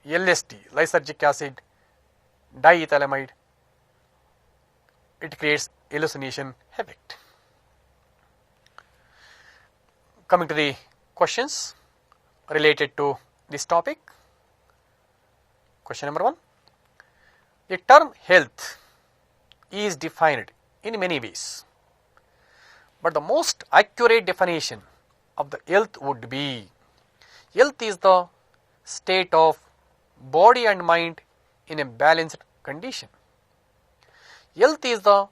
LSD, lysergic acid diethylamide. It creates hallucination effect. Coming to the questions related to this topic. Question number 1. The term health is defined in many ways, but the most accurate definition of the health would be: health is the state of body and mind in a balanced condition. Health is the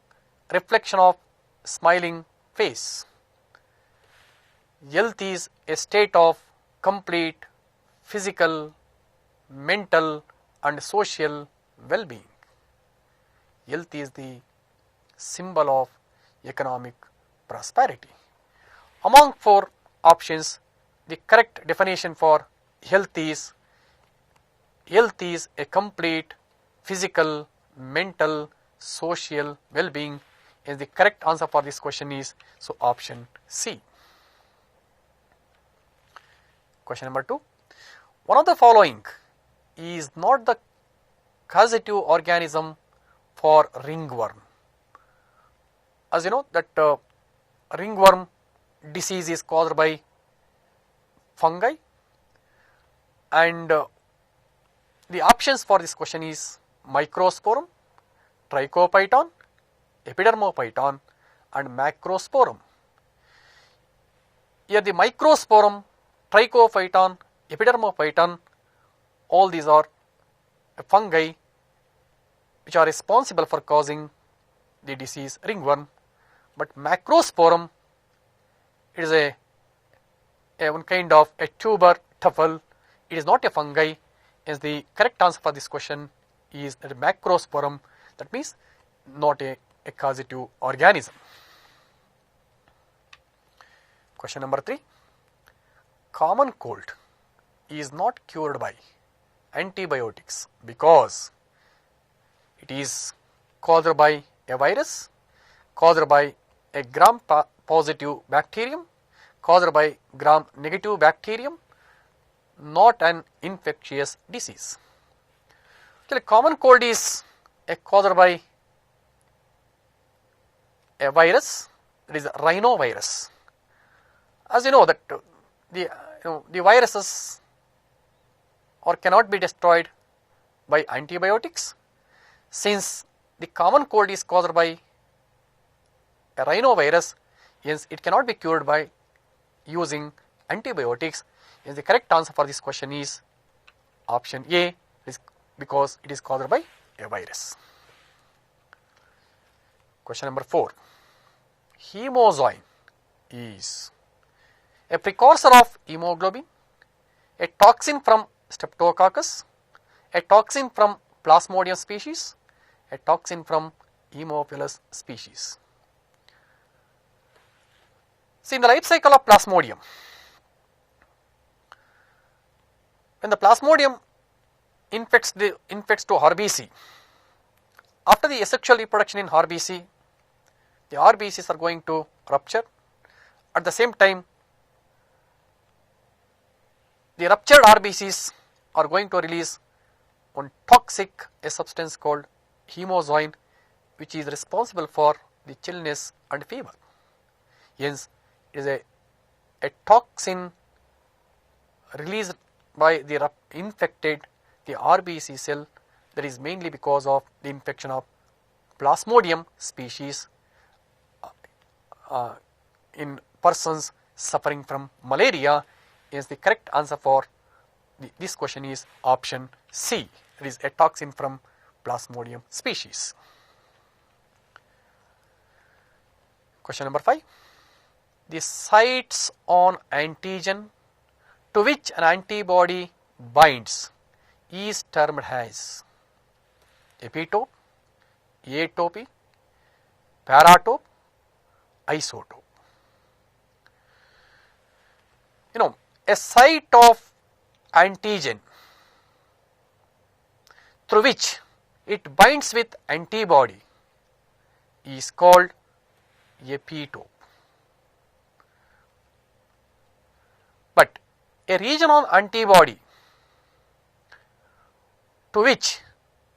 reflection of smiling face. Health is a state of complete physical, mental and social well-being. Health is the symbol of economic prosperity. Among 4 options, the correct definition for health is a complete physical, mental, social well-being. Is the correct answer for this question is so option C. Question number 2. One of the following is not the causative organism for ringworm. As you know that ringworm disease is caused by fungi, and the options for this question is microsporum, trichophyton, epidermophyton and macrosporum. Here the microsporum, trichophyton, epidermophyton, all these are fungi which are responsible for causing the disease ringworm, but macrosporum, it is a one kind of a tuber tuffle. It is not a fungi. Is the correct answer for this question is that macrosporum, that means not a causative organism. Question number 3. Common cold is not cured by antibiotics because it is caused by a virus, caused by a gram-positive bacterium, caused by gram-negative bacterium, not an infectious disease. Actually, common cold is caused by a virus, that is rhinovirus. As you know that the viruses cannot be destroyed by antibiotics. Since the common cold is caused by a rhinovirus, hence it cannot be cured by using antibiotics. Hence the correct answer for this question is option A, because it is caused by a virus. Question number 4. Hemozoin is a precursor of hemoglobin, a toxin from Streptococcus, a toxin from Plasmodium species, a toxin from Haemophilus species. See, in the life cycle of Plasmodium, when the Plasmodium infects to RBC, after the asexual reproduction in RBC, the RBCs are going to rupture. At the same time, the ruptured RBCs are going to release one toxic substance called hemozoin, which is responsible for the chillness and fever. Hence, it is a toxin released by the infected the RBC cell, that is mainly because of the infection of Plasmodium species in persons suffering from malaria. Hence, the correct answer for this question is option C, it is a toxin from Plasmodium species. Question number 5. The sites on antigen to which an antibody binds is termed as epitope, atopy, paratope, isotope. A site of antigen through which it binds with antibody is called epitope. But a region on antibody to which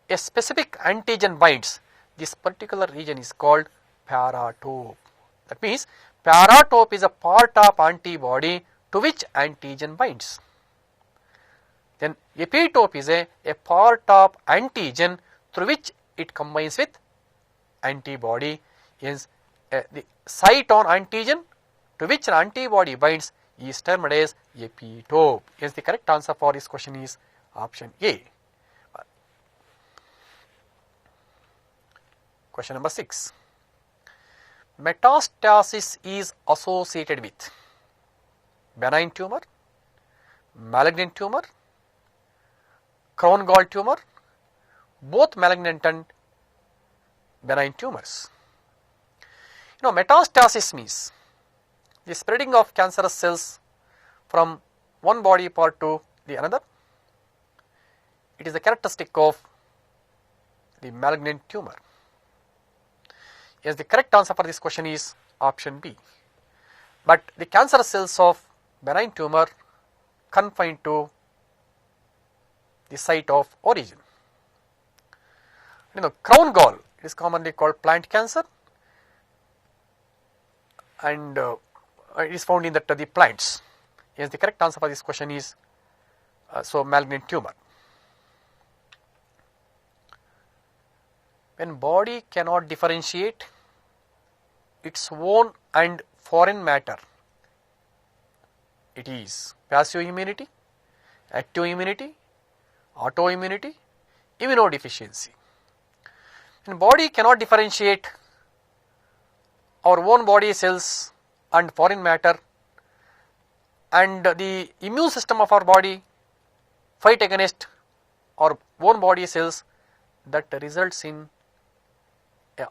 a specific antigen binds, this particular region is called paratope. That means paratope is a part of antibody to which antigen binds. Then epitope is a part of antigen through which it combines with antibody. Hence, the site on antigen to which an antibody binds is termed as epitope. Hence, the correct answer for this question is option A. Question number 6. Metastasis is associated with benign tumor, malignant tumor, crown gall tumor, both malignant and benign tumors. Metastasis means the spreading of cancerous cells from one body part to the another. It is a characteristic of the malignant tumor. Yes, the correct answer for this question is option B. But the cancerous cells of benign tumor confined to the site of origin. Crown gall is commonly called plant cancer, and it is found in the plants. Yes, the correct answer for this question is malignant tumor. When body cannot differentiate its own and foreign matter, it is passive immunity, active immunity, autoimmunity, immunodeficiency. When body cannot differentiate our own body cells and foreign matter, and the immune system of our body fight against our own body cells, that results in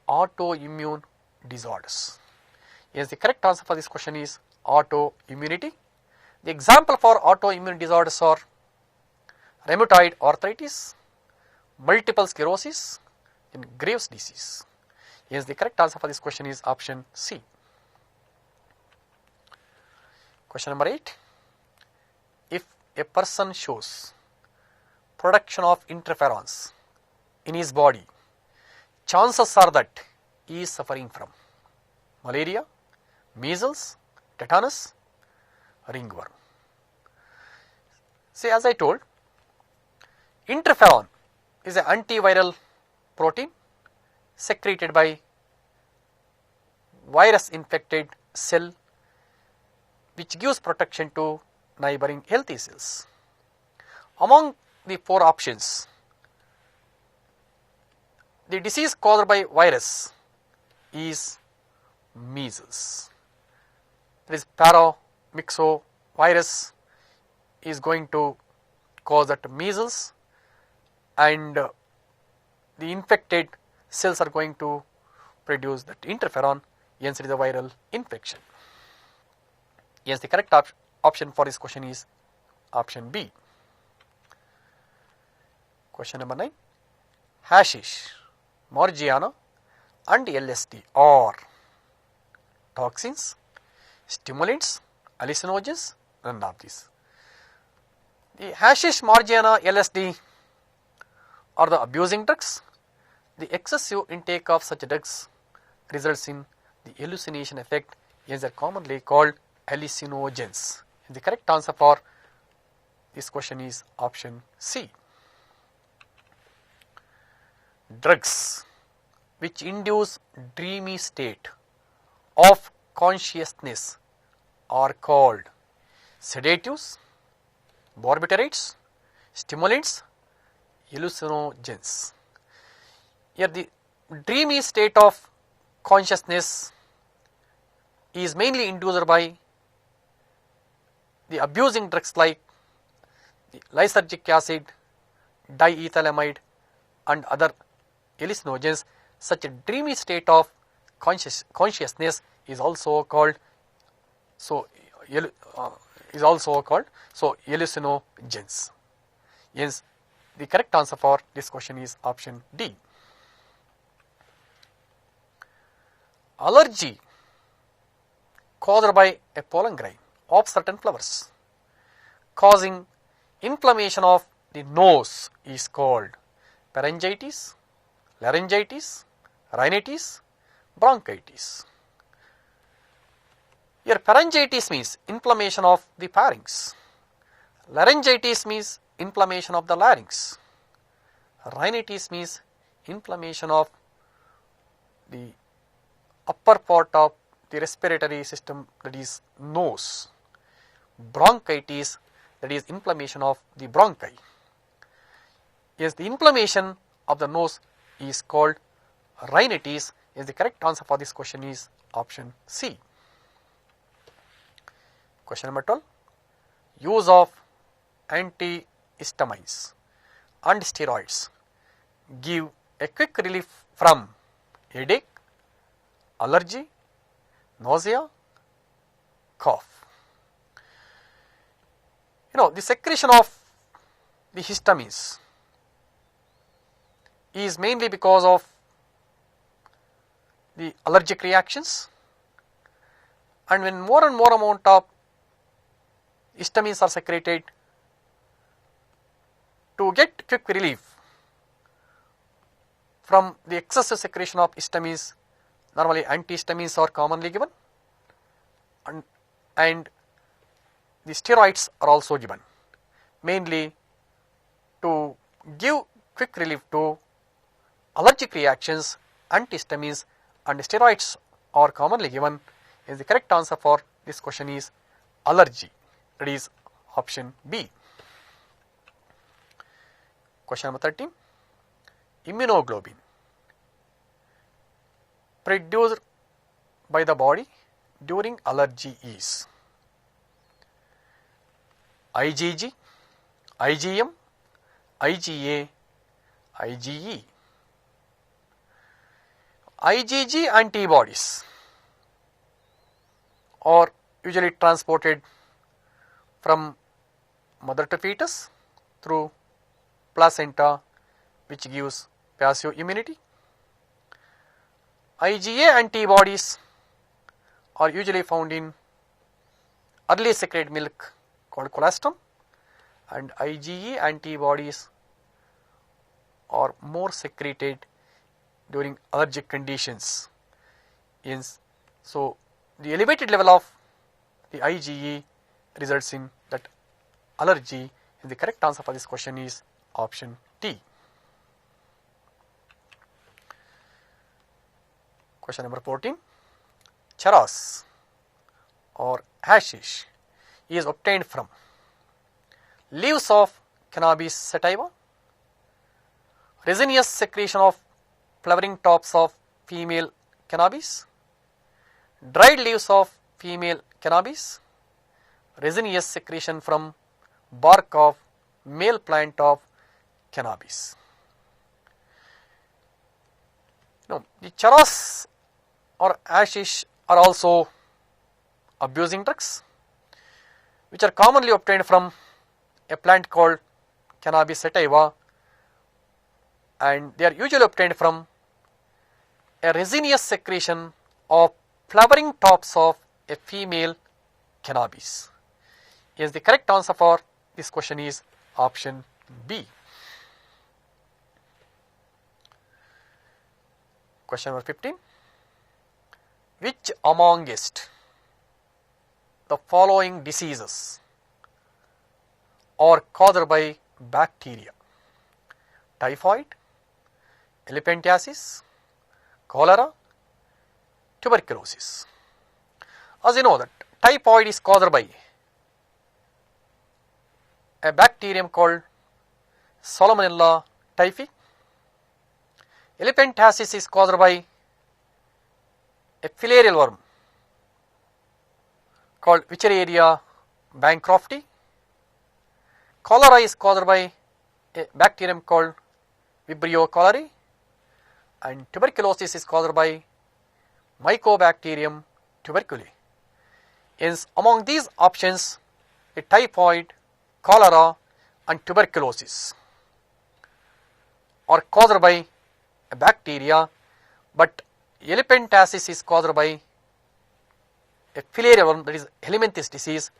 autoimmune disorders. Yes, the correct answer for this question is autoimmunity. The example for autoimmune disorders are rheumatoid arthritis, multiple sclerosis, and Graves' disease. Yes, the correct answer for this question is option C. Question number 8. If a person shows production of interferons in his body, chances are that he is suffering from malaria, measles, tetanus, ringworm. See, as I told, interferon is an antiviral protein secreted by virus infected cell which gives protection to neighboring healthy cells. Among the 4 options, the disease caused by virus is measles. This paramyxovirus is going to cause that measles, and the infected cells are going to produce that interferon, hence it is a viral infection. Yes, the correct option for this question is option B. Question number 9. Hashish, marijuana and LSD are toxins, stimulants, hallucinogens, none of these. The hashish, marijuana, LSD are the abusing drugs. The excessive intake of such drugs results in the hallucination effect, hence they are commonly called hallucinogens. The correct answer for this question is option C. Drugs which induce dreamy state of consciousness are called sedatives, barbiturates, stimulants, hallucinogens. Here the dreamy state of consciousness is mainly induced by the abusing drugs like the lysergic acid, diethylamide and other hallucinogens. Such a dreamy state of consciousness is also called hallucinogens. Hence, the correct answer for this question is option D. Allergy caused by a pollen grain of certain flowers causing inflammation of the nose is called pharyngitis, laryngitis, rhinitis, bronchitis. Here pharyngitis means inflammation of the pharynx, laryngitis means inflammation of the larynx, rhinitis means inflammation of the upper part of the respiratory system, that is nose, bronchitis, that is inflammation of the bronchi. Yes, the inflammation of the nose is called rhinitis. Yes, the correct answer for this question is option C. Question number 12. Use of antihistamines and steroids give a quick relief from headache, allergy, nausea, cough. The secretion of the histamines is mainly because of the allergic reactions, and when more and more amount of histamines are secreted, to get quick relief from the excessive secretion of histamines, normally antihistamines are commonly given, and the steroids are also given, mainly to give quick relief to allergic reactions. Antihistamines and steroids are commonly given. Is the correct answer for this question is allergy, that is option B. Question number 13. Immunoglobulin produced by the body during allergy is IgG, IgM, IgA, IgE. IgG antibodies are usually transported from mother to fetus through placenta, which gives passive immunity. IgA antibodies are usually found in early secreted milk called colostrum, and IgE antibodies are more secreted during allergic conditions. So the elevated level of the IgE results in that allergy, and the correct answer for this question is option D. Question number 14. Charas or hashish is obtained from leaves of cannabis sativa, resinous secretion of flowering tops of female cannabis, dried leaves of female cannabis, resinous secretion from bark of male plant of cannabis. Now, the charas or hashish are also abusing drugs which are commonly obtained from a plant called cannabis sativa, and they are usually obtained from a resinous secretion of flowering tops of a female cannabis. Yes, the correct answer for this question is option B. Question number 15. Which amongst the following diseases are caused by bacteria? Typhoid, elephantiasis, cholera, tuberculosis. As you know that typhoid is caused by a bacterium called Salmonella typhi. Elephantiasis is caused by a filarial worm called Wuchereria bancrofti. Cholera is caused by a bacterium called Vibrio cholerae, and tuberculosis is caused by Mycobacterium tuberculei. Hence, among these options, the typhoid, cholera and tuberculosis are caused by a bacteria, but elephantiasis is caused by a filarial worm, that is helminthis disease,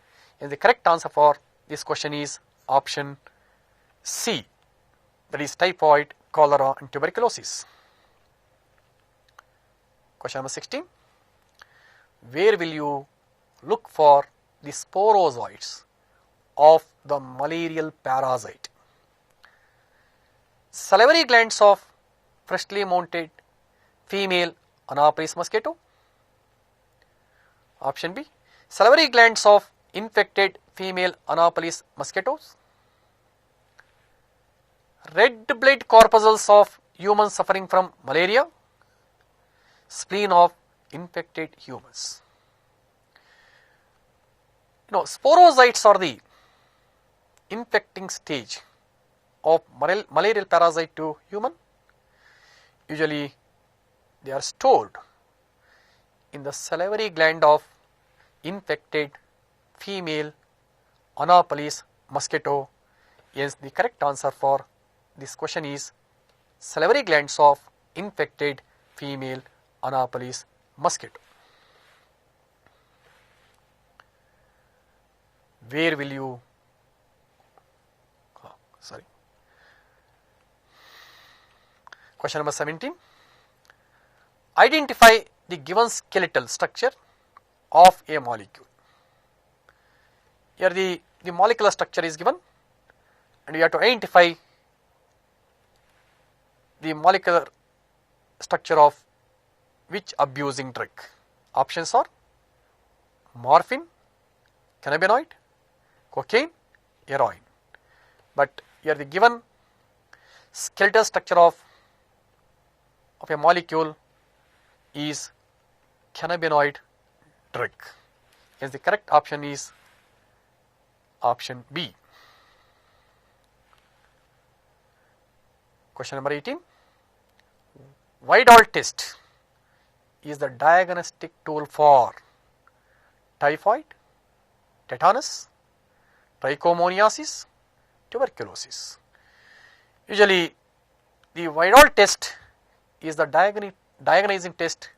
and the correct answer for this question is option C, that is typhoid, cholera and tuberculosis. Question number 16. Where will you look for the sporozoites of the malarial parasite? Salivary glands of freshly mounted female Anopheles mosquito. Option B. Salivary glands of infected female Anopheles mosquitoes. Red blood corpuscles of humans suffering from malaria. Spleen of infected humans. Sporozoites are the infecting stage of malarial parasite to human. Usually they are stored in the salivary gland of infected female Anopheles mosquito. Yes, the correct answer for this question is salivary glands of infected female Anopheles mosquito. Where will you Question number 17. Identify the given skeletal structure of a molecule. Here the molecular structure is given, and we have to identify the molecular structure of which abusing drug. Options are morphine, cannabinoid, cocaine, heroin. But here the given skeletal structure of a molecule is cannabinoid drug. Hence the correct option is option B. Question number 18. Widal test is the diagnostic tool for typhoid, tetanus, trichomoniasis, tuberculosis. Usually the Widal test is the diagnosing test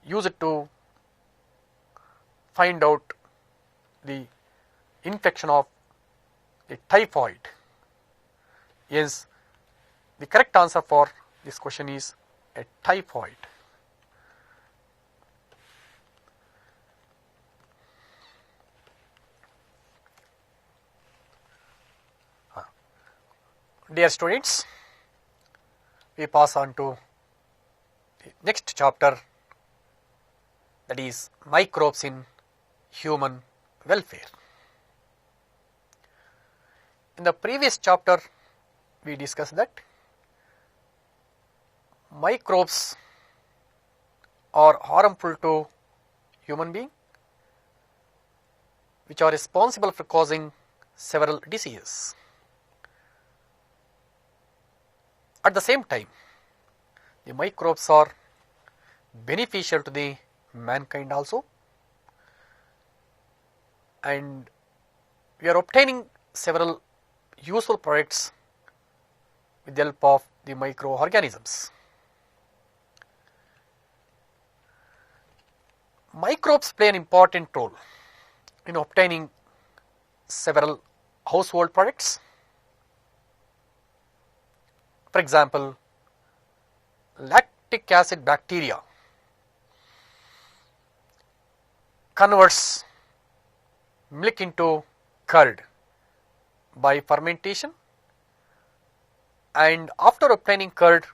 used to find out the infection of the typhoid. Yes, the correct answer for this question is a typhoid. Dear students, we pass on to the next chapter, that is microbes in human welfare. In the previous chapter, we discussed that microbes are harmful to human being, which are responsible for causing several diseases. At the same time, the microbes are beneficial to the mankind also, and we are obtaining several useful products with the help of the microorganisms. Microbes play an important role in obtaining several household products. For example, lactic acid bacteria converts milk into curd by fermentation, and after obtaining curd,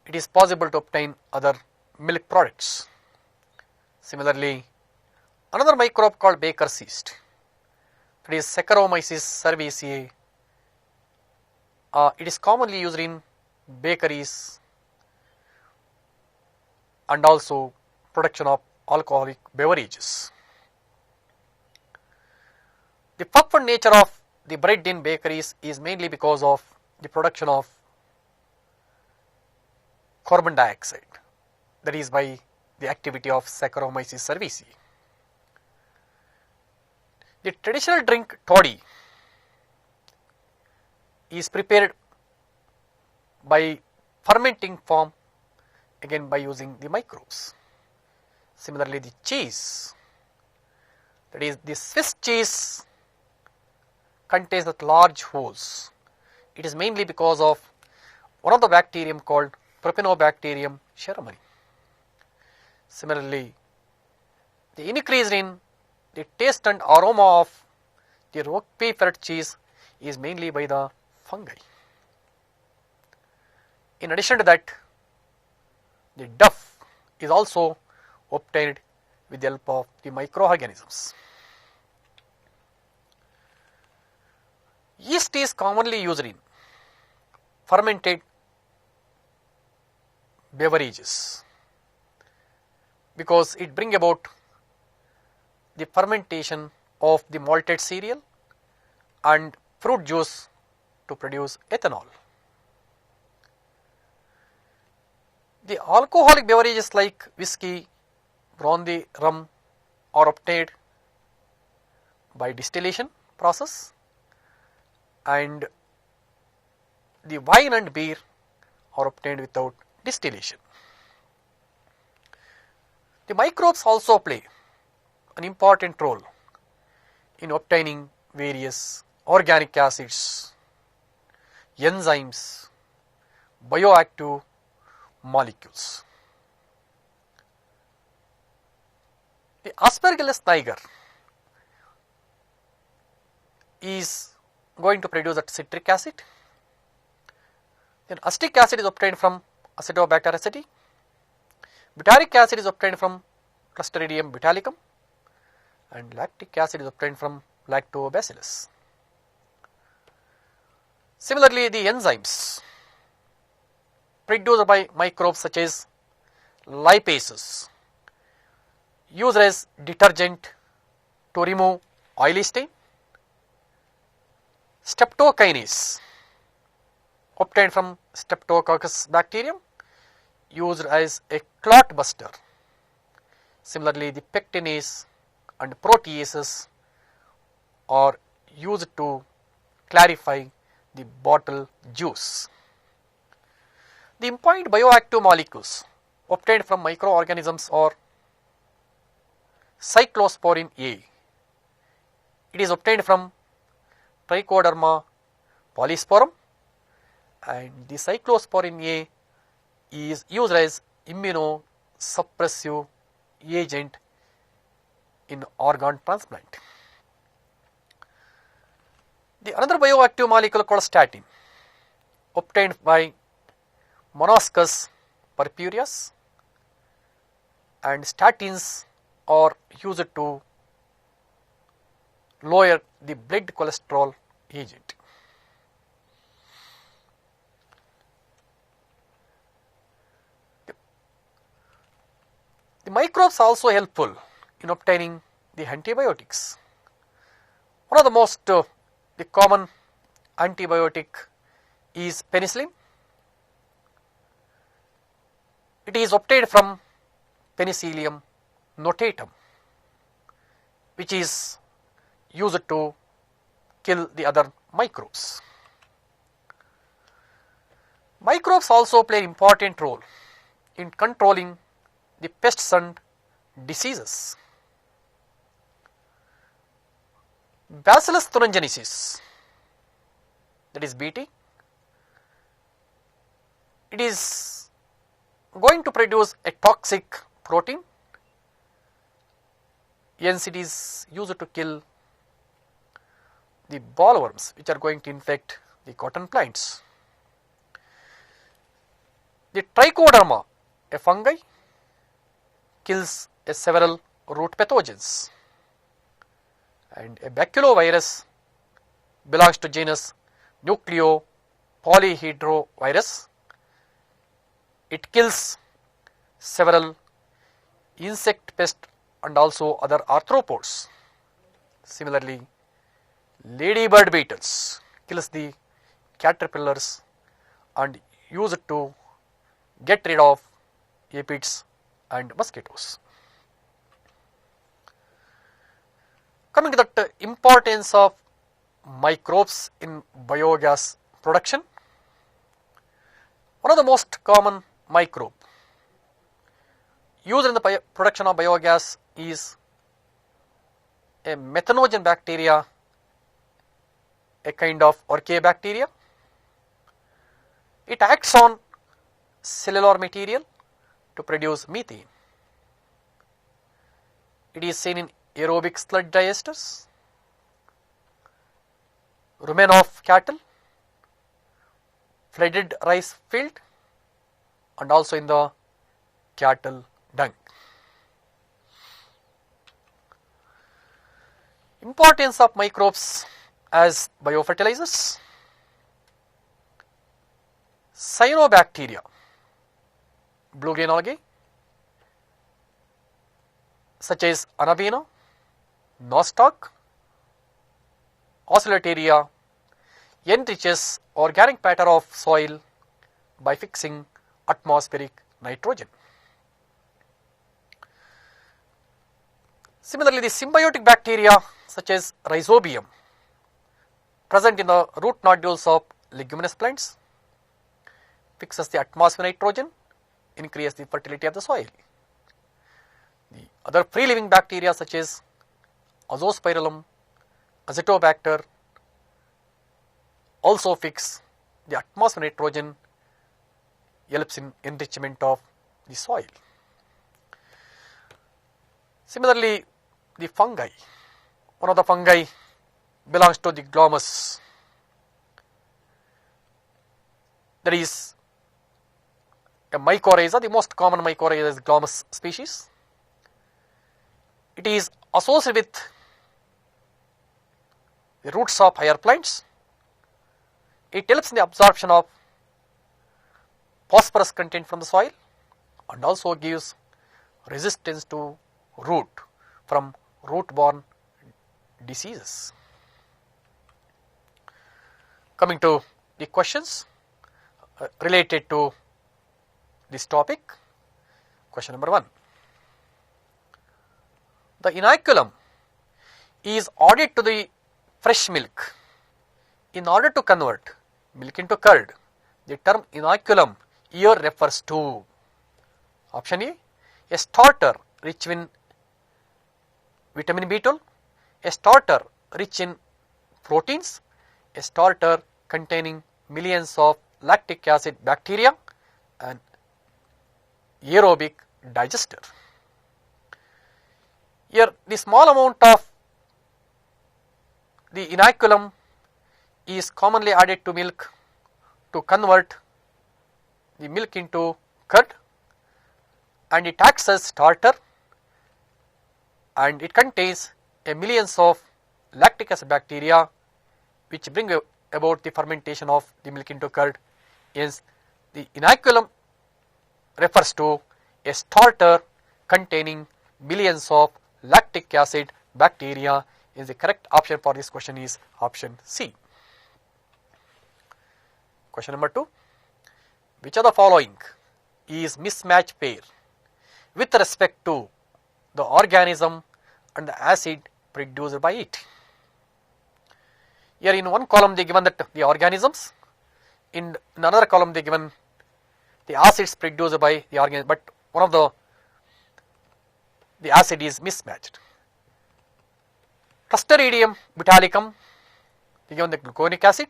it is possible to obtain other milk products. Similarly, another microbe called baker's yeast, that is Saccharomyces cerevisiae, it is commonly used in bakeries and also production of alcoholic beverages. The purpose nature of the bread in bakeries is mainly because of the production of carbon dioxide, that is by the activity of Saccharomyces cerevisiae. The traditional drink toddy is prepared by fermenting form, again by using the microbes. Similarly, the cheese, that is the Swiss cheese, contains that large holes. It is mainly because of one of the bacterium called Propionibacterium shermani. Similarly, the increase in the taste and aroma of the Roquefort cheese is mainly by the fungi. In addition to that, the duff is also obtained with the help of the microorganisms. Yeast is commonly used in fermented beverages because it brings about the fermentation of the malted cereal and fruit juice to produce ethanol. The alcoholic beverages like whiskey, brandy, rum are obtained by distillation process, and the wine and beer are obtained without distillation. The microbes also play an important role in obtaining various organic acids, enzymes, bioactive molecules. The Aspergillus niger is going to produce that citric acid. Then acetic acid is obtained from Acetobacter aceti. Butyric acid is obtained from Clostridium botulicum, and lactic acid is obtained from Lactobacillus. Similarly, the enzymes produced by microbes such as lipases, used as detergent to remove oily stain. Streptokinase, obtained from Streptococcus bacterium, used as a clot buster. Similarly, the pectinase and proteases are used to clarify the bottle juice. The important bioactive molecules obtained from microorganisms are cyclosporin A. It is obtained from Trichoderma polysporum, and the cyclosporin A is used as immunosuppressive agent in organ transplant. The another bioactive molecule called statin, obtained by Monoscus purpureus, and statins are used to lower the blood cholesterol agent. The microbes are also helpful in obtaining the antibiotics. One of the most the common antibiotic is penicillin. It is obtained from Penicillium notatum, which is used to kill the other microbes. Microbes also play an important role in controlling the pests and diseases. Bacillus thuringiensis, that is Bt, it is going to produce a toxic protein, hence it is used to kill the bollworms which are going to infect the cotton plants. The Trichoderma, a fungi, kills several root pathogens, and a baculovirus belongs to genus Nucleopolyhedrovirus. It kills several insect pests and also other arthropods. Similarly, ladybird beetles kills the caterpillars and use it to get rid of aphids and mosquitoes. Coming to the importance of microbes in biogas production, one of the most common microbe used in the production of biogas is a methanogen bacteria, a kind of archaea bacteria. It acts on cellular material to produce methane. It is seen in aerobic sludge digesters, rumen of cattle, flooded rice field, and also in the cattle dung. Importance of microbes as biofertilizers. Cyanobacteria, blue green algae such as Anabina, nostoc, Oscillataria enriches organic matter of soil by fixing atmospheric nitrogen. Similarly, the symbiotic bacteria such as Rhizobium, present in the root nodules of leguminous plants, fixes the atmosphere nitrogen, increase the fertility of the soil. The other free living bacteria such as Azospirillum, Azotobacter also fix the atmosphere nitrogen, helps in enrichment of the soil. Similarly, the fungi, one of the fungi belongs to the glomus, that is a mycorrhiza. The most common mycorrhiza is glomus species. It is associated with the roots of higher plants. It helps in the absorption of phosphorus content from the soil and also gives resistance to root from root-borne diseases. Coming to the questions related to this topic. Question number 1. The inoculum is added to the fresh milk in order to convert milk into curd. The term inoculum here refers to option A, a starter rich in vitamin B12, a starter rich in proteins, a starter containing millions of lactic acid bacteria, and aerobic digester. Here the small amount of the inoculum is commonly added to milk to convert the milk into curd, and it acts as starter, and it contains a millions of lactic acid bacteria which bring about the fermentation of the milk into curd. Hence the inoculum refers to a starter containing millions of lactic acid bacteria. Is the correct option for this question is option C. Question number 2. Which of the following is mismatch pair with respect to the organism and the acid produced by it? Here in one column they given that the organisms, in another column they given the acids produced by the organism, but one of the acid is mismatched. Clostridium botulicum, they given the gluconic acid,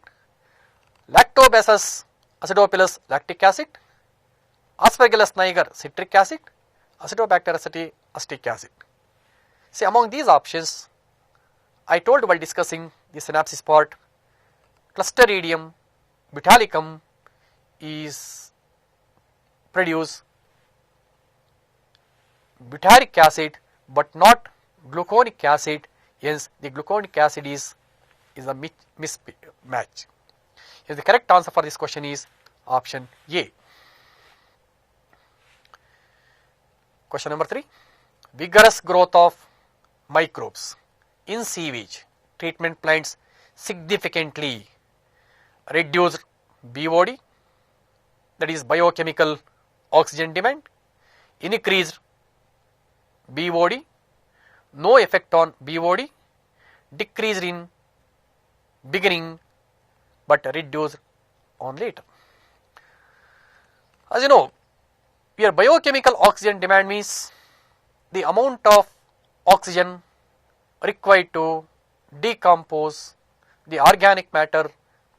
Lactobacillus acidophilus lactic acid, Aspergillus niger citric acid, Acidobacter aceti acetic acid. See, among these options, I told while discussing the synapsis part, Clostridium botulicum is produce butyric acid but not gluconic acid. Hence the gluconic acid is a mismatch. Hence the correct answer for this question is option A. Question number 3. Vigorous growth of microbes in sewage treatment plants significantly reduced BOD, that is biochemical oxygen demand, increased BOD, no effect on BOD, decreased in beginning but reduced on later. As you know, here biochemical oxygen demand means the amount of oxygen required to decompose the organic matter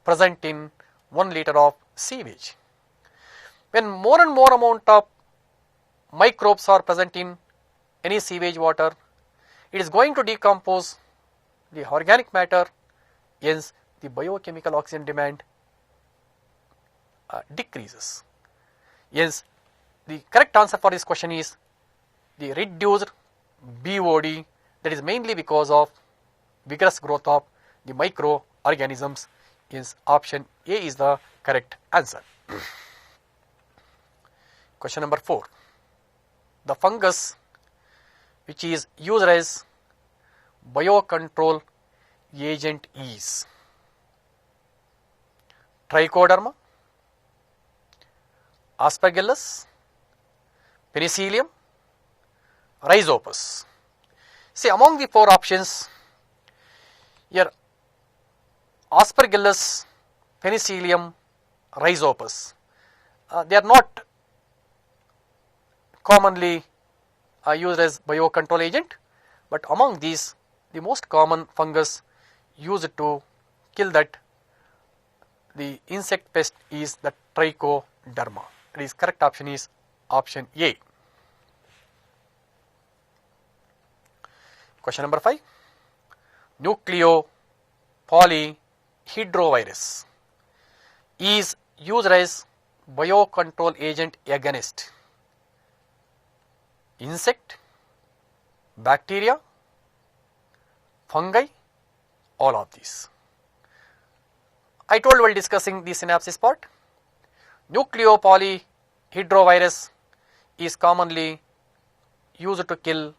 present in 1 liter of sewage. When more and more amount of microbes are present in any sewage water, it is going to decompose the organic matter. Hence the biochemical oxygen demand decreases. Hence the correct answer for this question is the reduced BOD, that is mainly because of vigorous growth of the microorganisms. Hence option A is the correct answer. Question number 4. The fungus which is used as biocontrol agent is Trichoderma, Aspergillus, Penicillium, Rhizopus. See, among the 4 options, here Aspergillus, Penicillium, Rhizopus, they are not commonly used as biocontrol agent, but among these the most common fungus used to kill that the insect pest is the Trichoderma. That is correct option is option A. Question number 5. Nucleopolyhedrovirus is used as biocontrol agent against insect, bacteria, fungi, all of these. I told while discussing the synapsis part, nucleopolyhedrovirus is commonly used to kill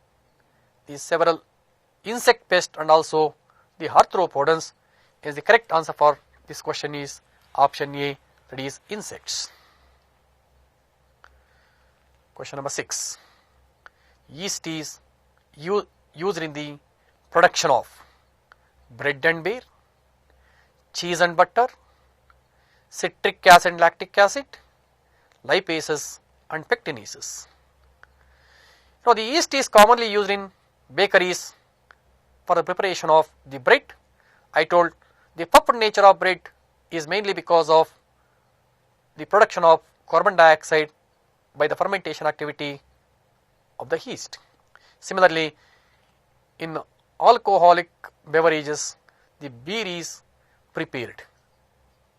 the several insect pests and also the arthropods. Is the correct answer for this question is option A, that is insects. Question number 6. Yeast is used in the production of bread and beer, cheese and butter, citric acid and lactic acid, lipases and pectinases. Now the yeast is commonly used in bakeries for the preparation of the bread. I told the pulped nature of bread is mainly because of the production of carbon dioxide by the fermentation activity of the yeast. Similarly, in alcoholic beverages, the beer is prepared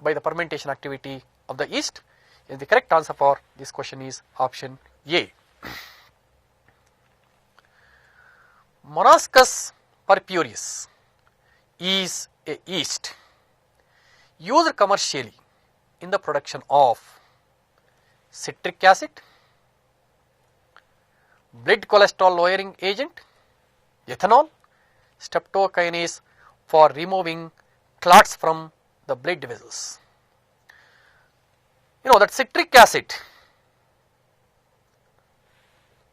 by the fermentation activity of the yeast. And the correct answer for this question is option A. Monascus purpureus is a yeast used commercially in the production of citric acid, blood cholesterol lowering agent, ethanol, streptokinase for removing clots from the blood vessels. You know that citric acid,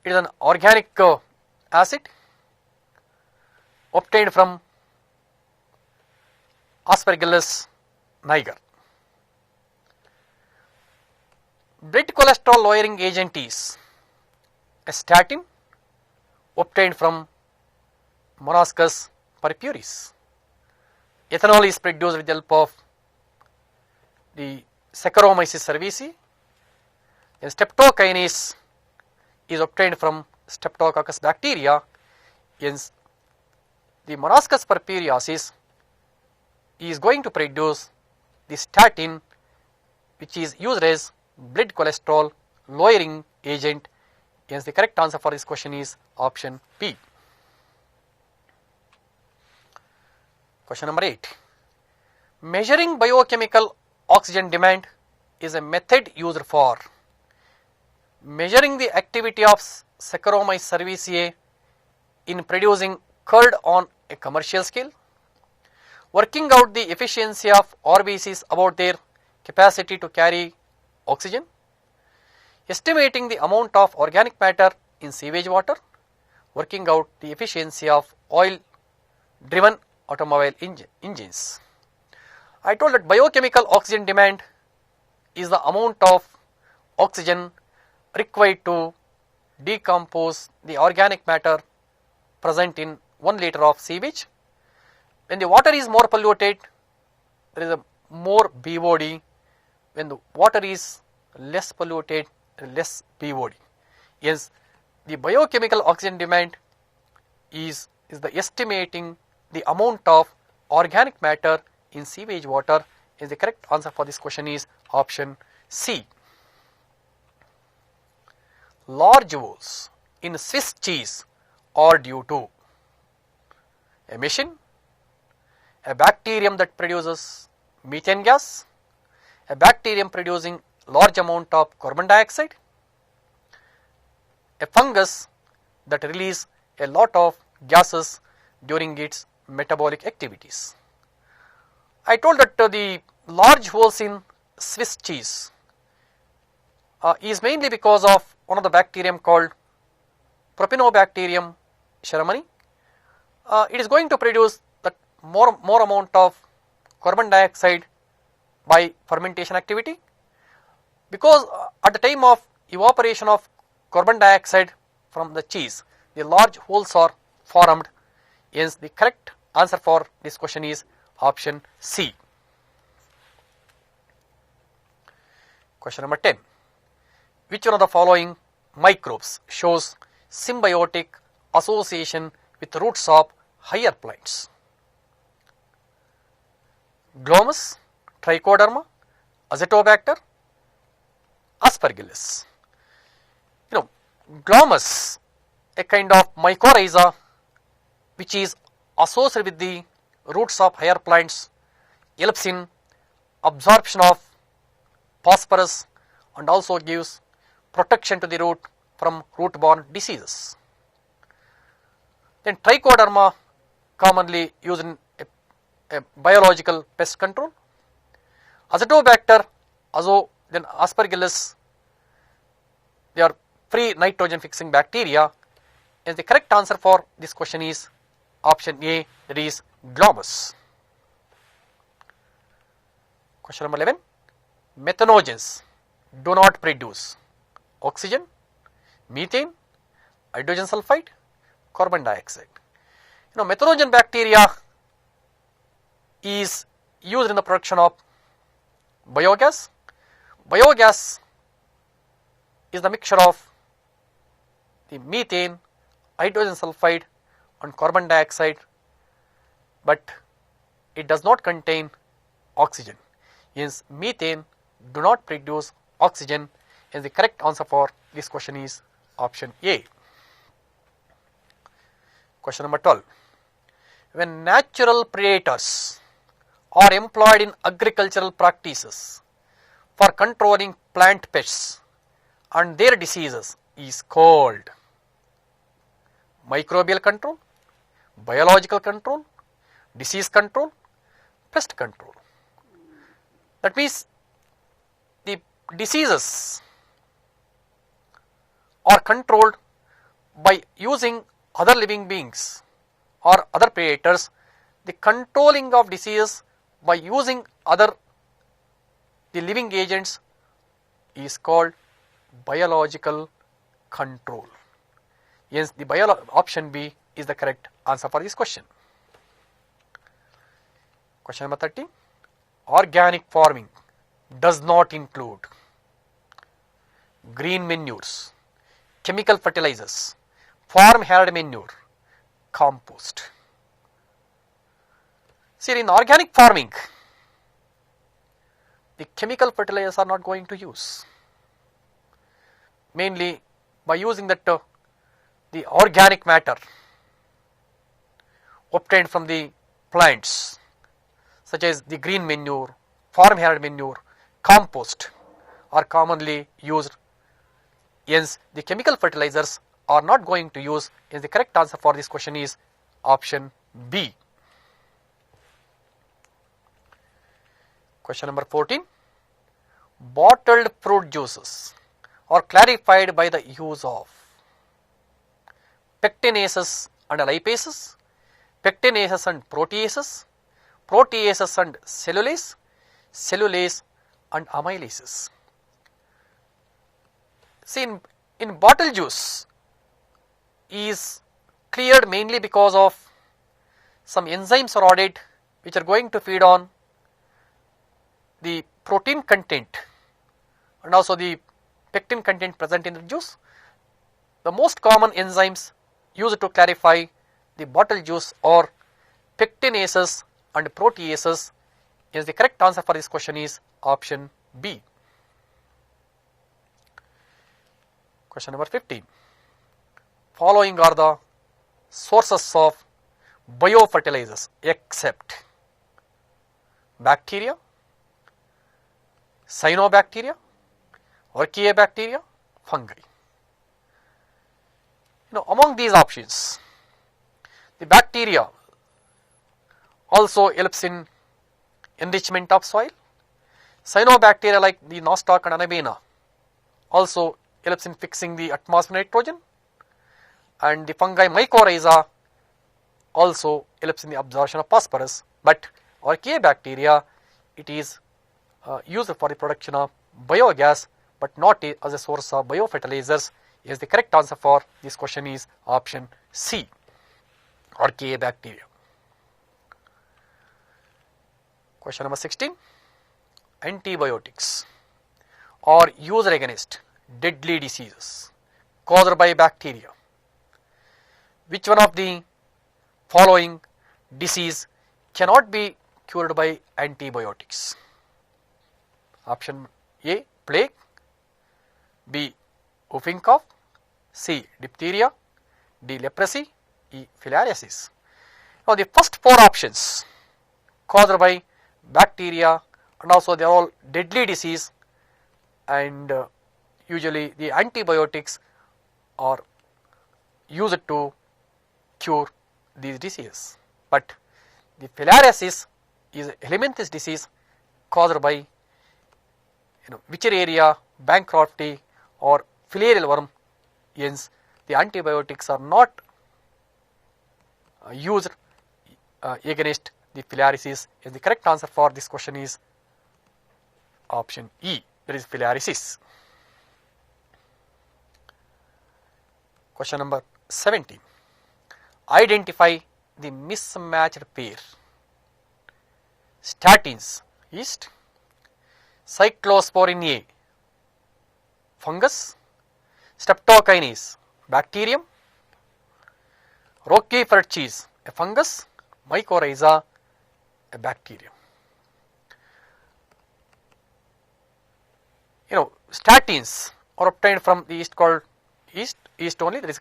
it is an organic acid obtained from Aspergillus niger. Blood cholesterol lowering agent is a statin obtained from Monascus purpureus. Ethanol is produced with the help of the Saccharomyces cerevisiae. And streptokinase is obtained from Streptococcus bacteria. Hence, the Monascus purpureus is going to produce the statin, which is used as blood cholesterol lowering agent. Hence, the correct answer for this question is option B. Question number 8. Measuring biochemical oxygen demand is a method used for measuring the activity of Saccharomyces cerevisiae in producing curd on a commercial scale, working out the efficiency of RBCs about their capacity to carry oxygen, estimating the amount of organic matter in sewage water, working out the efficiency of oil driven automobile engines. I told that biochemical oxygen demand is the amount of oxygen required to decompose the organic matter present in 1 liter of sewage. When the water is more polluted, there is a more BOD. When the water is less polluted, less BOD. Yes, the biochemical oxygen demand is the estimating the amount of organic matter in sewage water. Is the correct answer for this question is option C. Large holes in Swiss cheese are due to a machine, a bacterium that produces methane gas, a bacterium producing large amount of carbon dioxide, a fungus that release a lot of gases during its metabolic activities. I told that the large holes in Swiss cheese is mainly because of one of the bacterium called Propionibacterium shermani. It is going to produce that more amount of carbon dioxide by fermentation activity, because at the time of evaporation of carbon dioxide from the cheese, the large holes are formed. Hence, the correct answer for this question is option C. Question number 10. Which one of the following microbes shows symbiotic association with roots of higher plants? Glomus, Trichoderma, Azotobacter, Aspergillus. You know, Glomus, a kind of mycorrhiza which is associated with the roots of higher plants, helps in absorption of phosphorus and also gives protection to the root from root-borne diseases. Then Trichoderma, commonly used in a biological pest control. Azotobacter, then Aspergillus, they are free nitrogen fixing bacteria. And the correct answer for this question is option A, that is Glomus. Question number 11. Methanogens do not produce oxygen, methane, hydrogen sulfide, carbon dioxide. Methanogen bacteria is used in the production of biogas. Biogas is the mixture of the methane, hydrogen sulfide and carbon dioxide, but it does not contain oxygen. Hence, methane do not produce oxygen, and the correct answer for this question is option A. Question number 12. When natural predators are employed in agricultural practices for controlling plant pests and their diseases is called microbial control, biological control, disease control, pest control. That means the diseases are controlled by using other living beings or other predators. The controlling of disease by using the living agents is called biological control. Yes, the option B is the correct answer for this question. Question number 13. Organic farming does not include green manures, chemical fertilizers, farm hard manure, compost. See, in organic farming, the chemical fertilizers are not going to use. Mainly by using that the organic matter obtained from the plants, such as the green manure, farm hard manure, compost are commonly used. Hence, the chemical fertilizers are not going to use. Hence, the correct answer for this question is option B. Question number 14. Bottled fruit juices are clarified by the use of pectinases and lipases, pectinases and proteases, proteases and cellulase, cellulase and amylases. See, in bottle juice is cleared mainly because of some enzymes are added which are going to feed on the protein content and also the pectin content present in the juice. The most common enzymes used to clarify the bottle juice are pectinases and proteases. Yes, the correct answer for this question is option B. Question number 15. Following are the sources of biofertilizers except bacteria, cyanobacteria, archaeobacteria, fungi. Among these options, the bacteria also helps in enrichment of soil. Cyanobacteria like the nostoc and anabaena also helps in fixing the atmospheric nitrogen, and the fungi mycorrhiza also helps in the absorption of phosphorus. But archaeobacteria, it is used for the production of biogas, but not as a source of biofertilizers. Yes, the correct answer for this question is option C, archaeobacteria. Question number 16. Antibiotics are used against deadly diseases caused by bacteria. Which one of the following disease cannot be cured by antibiotics? Option A, plague, B, whooping cough, C, diphtheria, D, leprosy, E, filariasis. Now, the first four options caused by bacteria and also they are all deadly disease, and usually the antibiotics are used to cure these diseases. But the filariasis is a helminthis disease caused by Wichereria, bankruptcy or filarial worm. Hence, the antibiotics are not used against the filariasis. And the correct answer for this question is option E, that is filariasis. Question number 17. Identify the mismatched pair. Statins, yeast. Cyclosporin A, fungus. Streptokinase, bacterium. Roquefort cheese, a fungus. Mycorrhiza, a bacterium. Statins are obtained from the yeast called yeast only, that is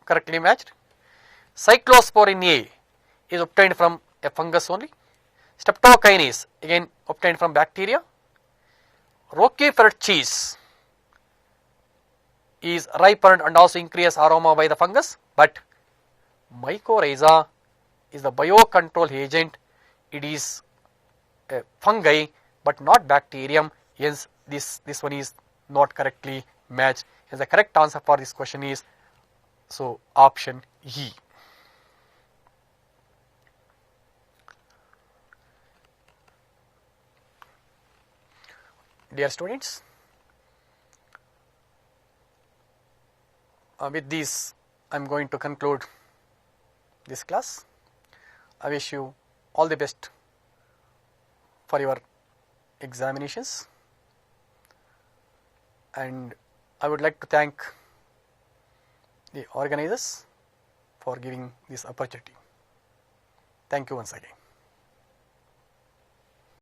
correctly matched. Cyclosporin A is obtained from a fungus only. Streptokinase again obtained from bacteria. Roquefort cheese is ripened and also increases aroma by the fungus, but mycorrhiza is the biocontrol agent. It is a fungi but not bacterium. Hence, this one is not correctly matched. Hence, the correct answer for this question is option E. Dear students, with this I am going to conclude this class. I wish you all the best for your examinations, and I would like to thank the organizers for giving this opportunity. Thank you once again.